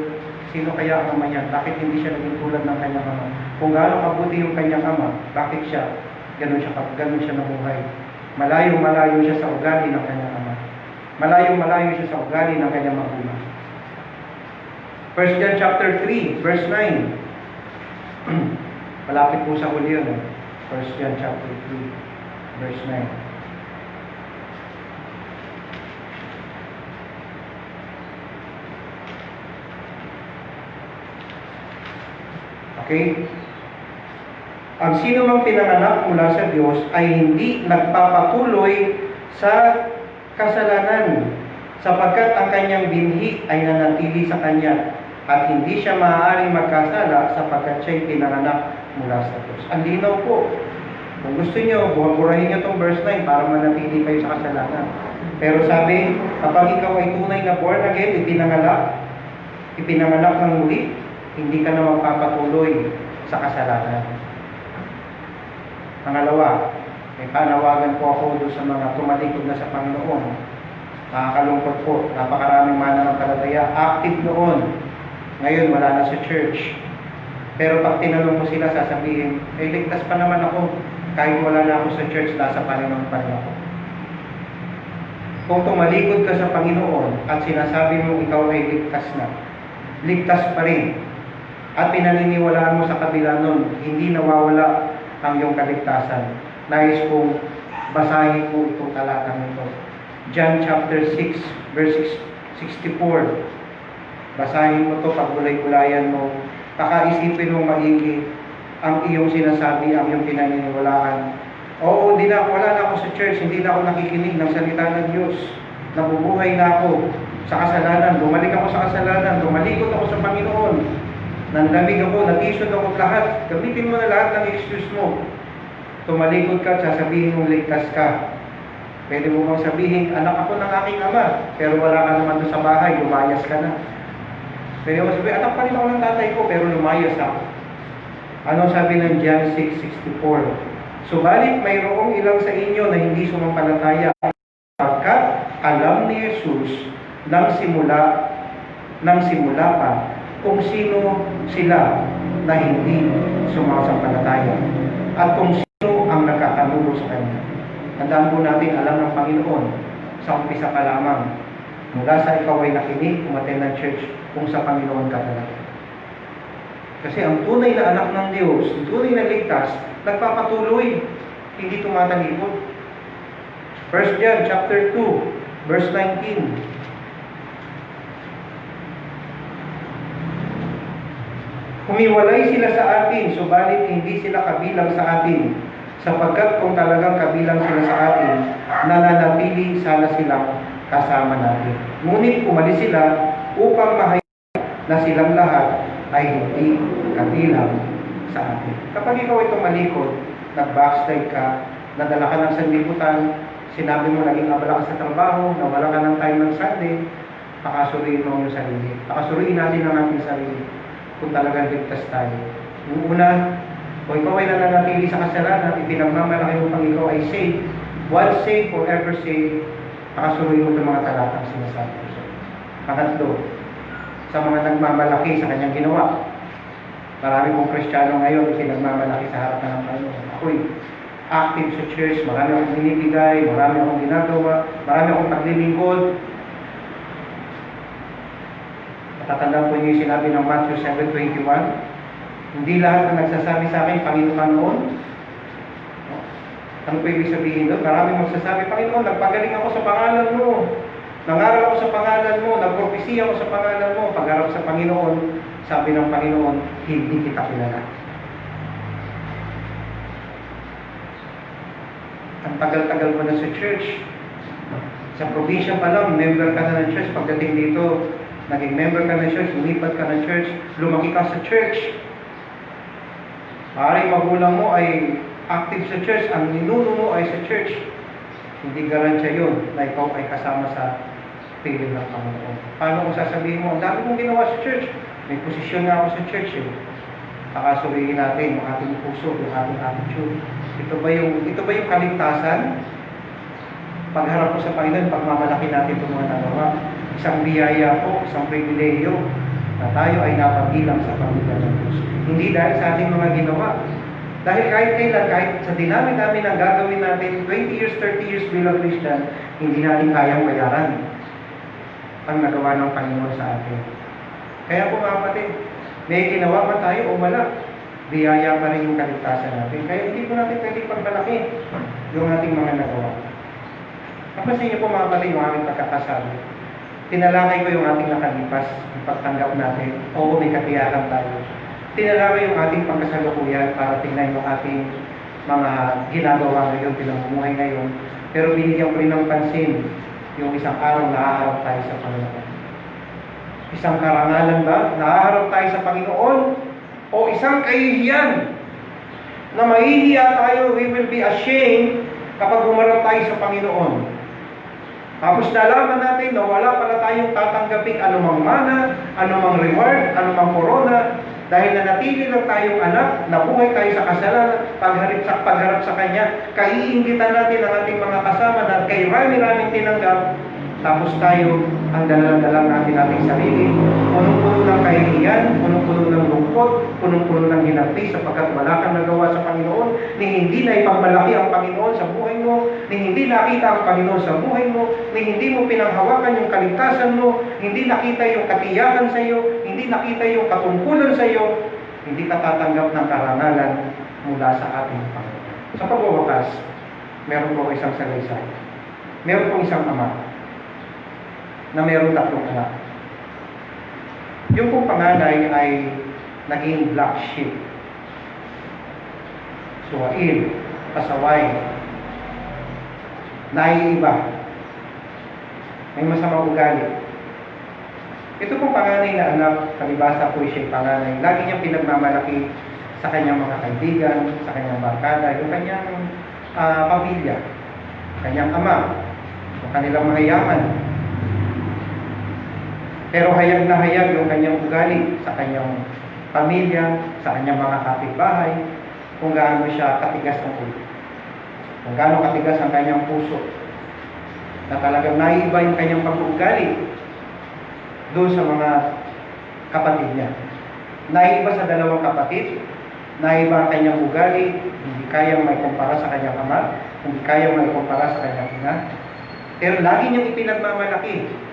sino kaya ang ama niya? Bakit hindi siya naging tulad ng kanyang ama? Kung gaano kabuti yung kanyang ama, bakit siya? Ganun siya nabuhay. Malayo-malayo siya sa ugali ng kanyang ama. Malayo-malayo siya sa ugali ng kanyang magulang. 1 John chapter 3, verse 9. Malapit po sa huli yun. 1 John chapter 3, verse 9. Okay? Ang sino mang pinanganak mula sa Diyos ay hindi nagpapatuloy sa kasalanan, sapagkat ang kanyang binhi ay nanatili sa kanya at hindi siya maaaring magkasala sapagkat siya'y pinanganak mula sa Diyos. Ang linaw po. Kung gusto nyo, burahin nyo itong verse 9 para manatili kayo sa kasalanan. Pero sabi, kapag ikaw ay tunay na born again, ipinanganak ng muli, hindi ka na magpapatuloy sa kasalanan. Pangalawa, may panawagan po ako doon sa mga tumalikod na sa Panginoon. Nakakalungkot po, napakaraming mananampalataya, active noon. Ngayon, wala na sa church. Pero pag tinanong mo sila, sasabihin, ligtas pa naman ako. Kahit wala na ako sa church, nasa Panginoon pa rin ako. Kung tumalikod ka sa Panginoon at sinasabi mo ikaw ay ligtas pa rin. At pinaniniwalaan mo sa kabila nun, hindi nawawala ang iyong kaligtasan. Nais kong basahin po itong talatang ito. John chapter 6, verse 64. Basahin mo ito, paggulay-gulayan mo. Kakaisipin mo maigi ang iyong sinasabi, ang iyong pinaniniwalaan. Oo, wala na ako sa church, hindi na ako nakikinig ng salita ng Diyos. Nabubuhay na ako sa kasalanan, bumalik ako sa kasalanan, tumalikod ako sa Panginoon. Nanlamig ako, natisod ako lahat. Gamitin mo na lahat ng excuse mo. Tumalikod ka, sasabihin mong ligtas ka. Pwede mo bang sabihin, anak ako ng aking ama, pero wala ka naman doon sa bahay, lumayas ka na. Pwede mo sabihin, anak pa rin ako ng tatay ko, pero lumayas ako. Ano sabi ng John 6:64? Subalit mayroong ilang sa inyo na hindi sumampalataya, pagkat alam ni Jesus nang simula pa kung sino sila na hindi sumasampalataya at kung sino ang nagkakanulo sa Kanya. Tandaan po natin, alam ng Panginoon sa umpisa pa lamang, mula sa ikaw ay nakinig, umattend ng church, kung sa Panginoon ka talaga. Kasi ang tunay na anak ng Diyos, ang tunay na ligtas, nagpapatuloy, hindi tumatalikod. 1 John chapter 2, verse 19. Humiwalay sila sa atin, subalit hindi sila kabilang sa atin, sapagkat kung talagang kabilang sila sa atin, nananatili sana silang kasama natin. Ngunit umalis sila upang mahayag na silang lahat ay hindi kabilang sa atin. Kapag ikaw ay tumalikod, nag-backslide ka, nadala ka ng sanlibutan, sinabi mo naging abala ka sa trabaho, nawala ka ng time ng Sunday, pakasuriin mo ang iyong sarili. Pakasuriin natin ang ating sarili kung talagang ligtas tayo. Yung una, kung ikaw ay nananatili sa kasalanan, ipinagmamalaki mo pang ikaw ay saved, once saved, forever saved, pakasuriin mo itong mga talatang sinasabi ko sa iyo. Pangatlo, sa mga nagmamalaki sa kanyang ginawa. Marami pong Kristiyano ngayon pinagmamalaki sa harapan ng Panginoon. Ako'y active sa church, marami akong binibigay, marami akong ginagawa, marami akong paglilingkod. Matatandaan po niyo yung sinabi ng Matthew 7:21. Hindi lahat na nagsasabi sa akin, Panginoon. Ano po ibig sabihin doon? Maraming magsasabi, Panginoon, nagpagaling ako sa pangalan mo. Nangaral ako sa pangalan mo, nagpropesiya ako sa pangalan mo. Pagharap sa Panginoon, sabi ng Panginoon, hindi kita kilala. Ang tagal-tagal mo na sa church. Sa probinsya pa lang, member ka na ng church. Pagdating dito, naging member ka ng church, lumipat ka ng church, lumaki ka sa church. Maaaring magulang mo ay active sa church, ang ninuno mo ay sa church. Hindi garantiya yun na ikaw ay kasama sa piling ng Panginoon. Paano kung sasabihin mo, ang dami kong ginawa sa church, may posisyon nga ako sa church eh. Pakasurihin natin yung ating puso, yung ating attitude. Ito ba yung kaligtasan? Pagharap ko sa Panginoon, pagmamalaki natin itong mga nagawa. Isang biyaya po, isang pribileyo na tayo ay napagilang sa pamilya ng Diyos. Hindi dahil sa ating mga ginawa. Dahil kahit kailan, kahit sa dinami-dami ng gagawin natin, 20 years, 30 years bilang Christian, hindi natin kayang bayaran ang nagawa ng Panginoon sa atin. Kaya po mga kapatid, may ginawa pa tayo o wala, biyaya pa rin yung kaligtasan natin. Kaya hindi po natin pwede pagmalaki yung ating mga nagawa. Kapasin niyo po mga kapatid yung aming pagkakasabi. Tinalakay ko yung ating nakalipas, yung pagtanggap natin. Oo, may katiyakan tayo. tinala ko yung ating pangkasalukuyan para tingnan yung ating mga ginagawa ngayon, pinamumuhay ngayon. Pero binigyan ko rin ng pansin yung isang araw na haharap tayo sa Panginoon. Isang karangalan ba? Nahaharap tayo sa Panginoon? O isang kahihiyan na mahihiya tayo, we will be ashamed kapag humarap tayo sa Panginoon. Tapos nalaman natin na wala pala tayong tatanggaping anumang mana, anumang reward, anumang korona, dahil nanatili lang tayong anak, nabuhay tayo sa kasalanan, pagharap sa Kanya, kaiingitan natin ang ating mga kasama na kay rami-raming tinanggap, tapos tayo, ang dalalang natin ating sarili, punong-puno ng kahihiyan, punong-puno ng lungkot, punong-puno ng hinapis sapagkat wala kang nagawa sa Panginoon, ni hindi na ipagmalaki ang Panginoon sa buhay mo, ni hindi nakita ang Panginoon sa buhay mo, ni hindi mo pinanghawakan yung kaligtasan mo, hindi nakita yung katiyakan sa iyo, hindi nakita yung katungkulan sa iyo, hindi ka tatanggap ng karangalan mula sa ating Panginoon. Sa pagwawakas, meron po isang salaysay. Meron po isang ama na meron 3 anak. Yung pong panganay ay naging black sheep. Suwail, pasaway, naiiba, may masamang ugali. Ito pong panganay na anak, kalibasa po siya panganay, lagi niyang pinagmamalaki sa kanyang mga kaibigan, sa kanyang barkada, yung kanyang pamilya, kanyang ama, yung kanilang mga yaman. Pero hayag na hayag yung kanyang ugali sa kanyang pamilya, sa kanyang mga kapitbahay, kung gaano siya katigas ng ulo, kung gaano katigas ang kanyang puso, na talagang naiiba yung kanyang pag-uugali doon sa mga kapatid niya. Naiiba sa 2 kapatid, naiiba ang kanyang ugali, hindi kayang may kumpara sa kanyang ama, hindi kayang may kumpara sa kanyang ina. Pero lagi niyang ipinagmamalaki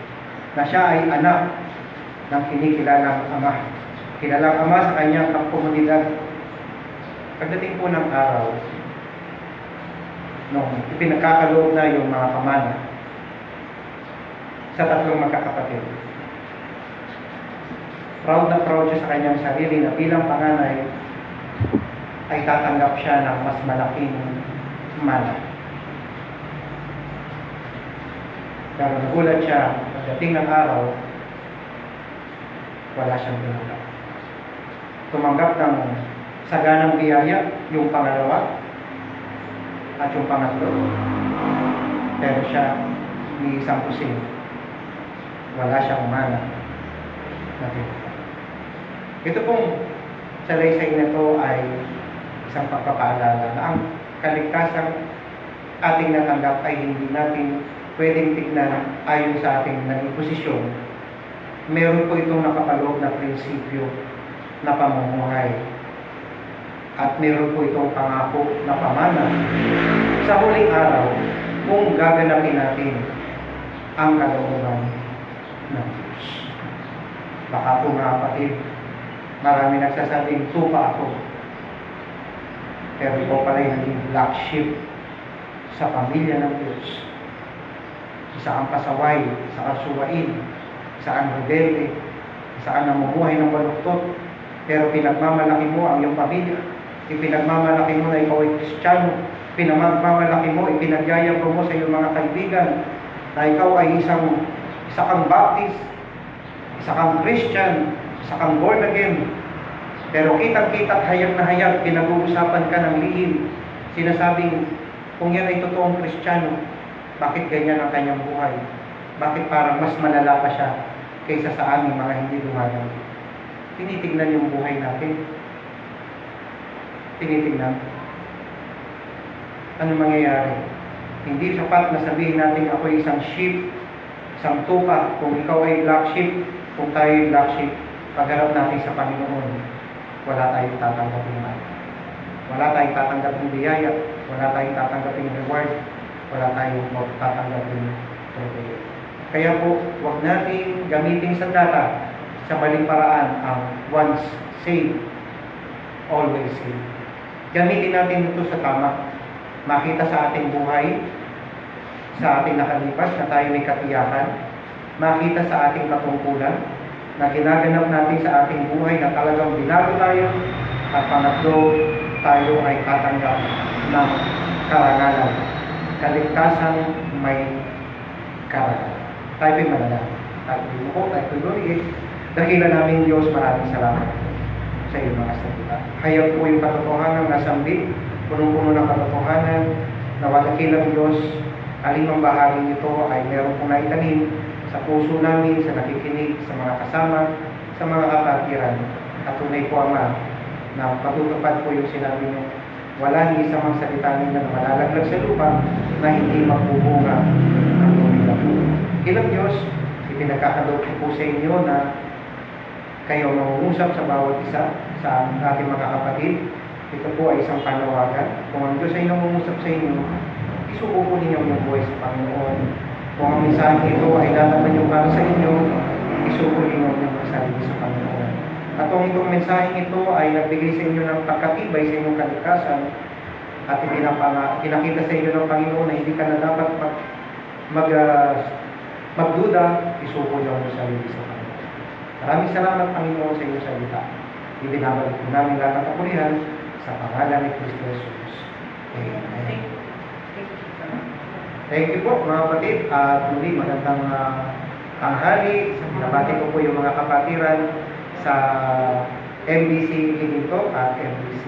na siya ay anak ng kinikilalang ama. Kilalang ama sa kanyang komunidad. Pagdating po ng araw, nung ipinagkakaloob na yung mga pamana sa 3 magkakapatid, proud na proud siya sa kanyang sarili na bilang panganay ay tatanggap siya ng mas malaking mana. Pero nagulat siya, pagdating ng araw, wala siyang tinanggap. Tumanggap ng saganang biyaya yung pangalawa at yung pangatlo. Pero siya, ni isang kusing, wala siyang mana na tinanggap. Ito pong salaysay na ito ay isang pagpapaalala na ang kaligtasang ating natanggap ay hindi natin pwedeng tignan ayon sa ating naging posisyon. Meron po itong nakapaloob na prinsipyo na pamumuhay. At meron po itong pangako na pamana sa huling araw kung gaganapin natin ang kalooban ng Diyos. Baka po mga kapatid, marami nagsasabing, tupa ako. Pero ikaw pala yung naging black sheep sa pamilya ng Diyos. Isa kang pasaway, isa kang suwain, isa kang rebelde, isa kang namumuhay ng baluktot, pero pinagmamalaki mo ang iyong pamilya. Ipinagmamalaki mo na ikaw ay Kristiyano. Pinagmamalaki mo, ipinagyayabro mo sa iyong mga kaibigan na ikaw ay isa kang Baptist, isa kang Christian, isa kang born again. Pero kitang-kita, hayag na hayag, pinag-uusapan ka ng lihim. Sinasabing, kung yan ay totoong Kristiyano, bakit ganyan ang kanyang buhay? Bakit parang mas malala pa siya kaysa sa aming mga hindi dumadang? Tinitignan yung buhay natin. Tinitignan. Ano mangyayari? Hindi sapat na sabihin natin ako ay isang sheep, isang tupa. Kung ikaw ay black sheep, kung tayo ay black sheep, pagharap natin sa Panginoon, wala tayong tatanggapin man. Wala tayong tatanggapin biyaya, wala tayong tatanggapin reward, wala tayong magtatanggapin trofeo. Kaya po, huwag natin gamitin sa data sa maling paraan ang once saved, always saved. Gamitin natin ito sa tama. Makita sa ating buhay, sa ating nakalipas na tayo may katiyakan, makita sa ating katungkulan, na ginaganap natin sa ating buhay na talagang binago tayo, at pangatlo, tayo ay tatanggap ng karangalan. Kaligtasan may karangalan. Tayo ay manalangin. Tayo ay lumuko, tayo ay luliit. Dakila namin Diyos, maraming salamat sa iyong mga salita. Hayag po yung katotohanan na sambit, punong-puno ng katotohanan, na wadakilang Diyos, alimang bahagi nito ay meron pong naitanim sa puso namin, sa nakikinig, sa mga kasama, sa mga kapatiran. At tunay po, Ama, na matutupad po yung sinabi niyo, wala ni isang salita ninyo na malalaglag sa lupa na hindi magbubunga ang tumila po. Kilang Diyos, ipinagkakaloob ko po sa inyo na kayo mangungusap sa bawat isa sa ating mga kapatid. Ito po ay isang panawagan. Kung ang Diyos ay nangungusap sa inyo, isuko po ninyo yung buhay sa Panginoon. Kung ang mensahe ito ay dadaman nyo para sa inyo, isuko ninyo yung sarili sa Panginoon. At kung itong mensaheng ito ay nagbigay sa inyo ng pagkatibay sa inyong kaligtasan at pinakita sa inyo ng Panginoon na hindi ka na dapat magduda, isuko nyo yung sarili sa Panginoon. Maraming salamat, Panginoon, sa inyong salita. Ibinabalik po namin lahat ng kapulihan sa pangalan ni Kristo Jesus. Amen. Thank you po, mga kapatid. At muli, magandang tanghali. Binabati ko po yung mga kapatiran sa MBC Living Talk at MBC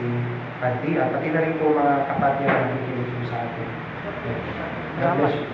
Pandi. At pati na rin po mga kapatiran na nakikinig po sa atin. God bless you.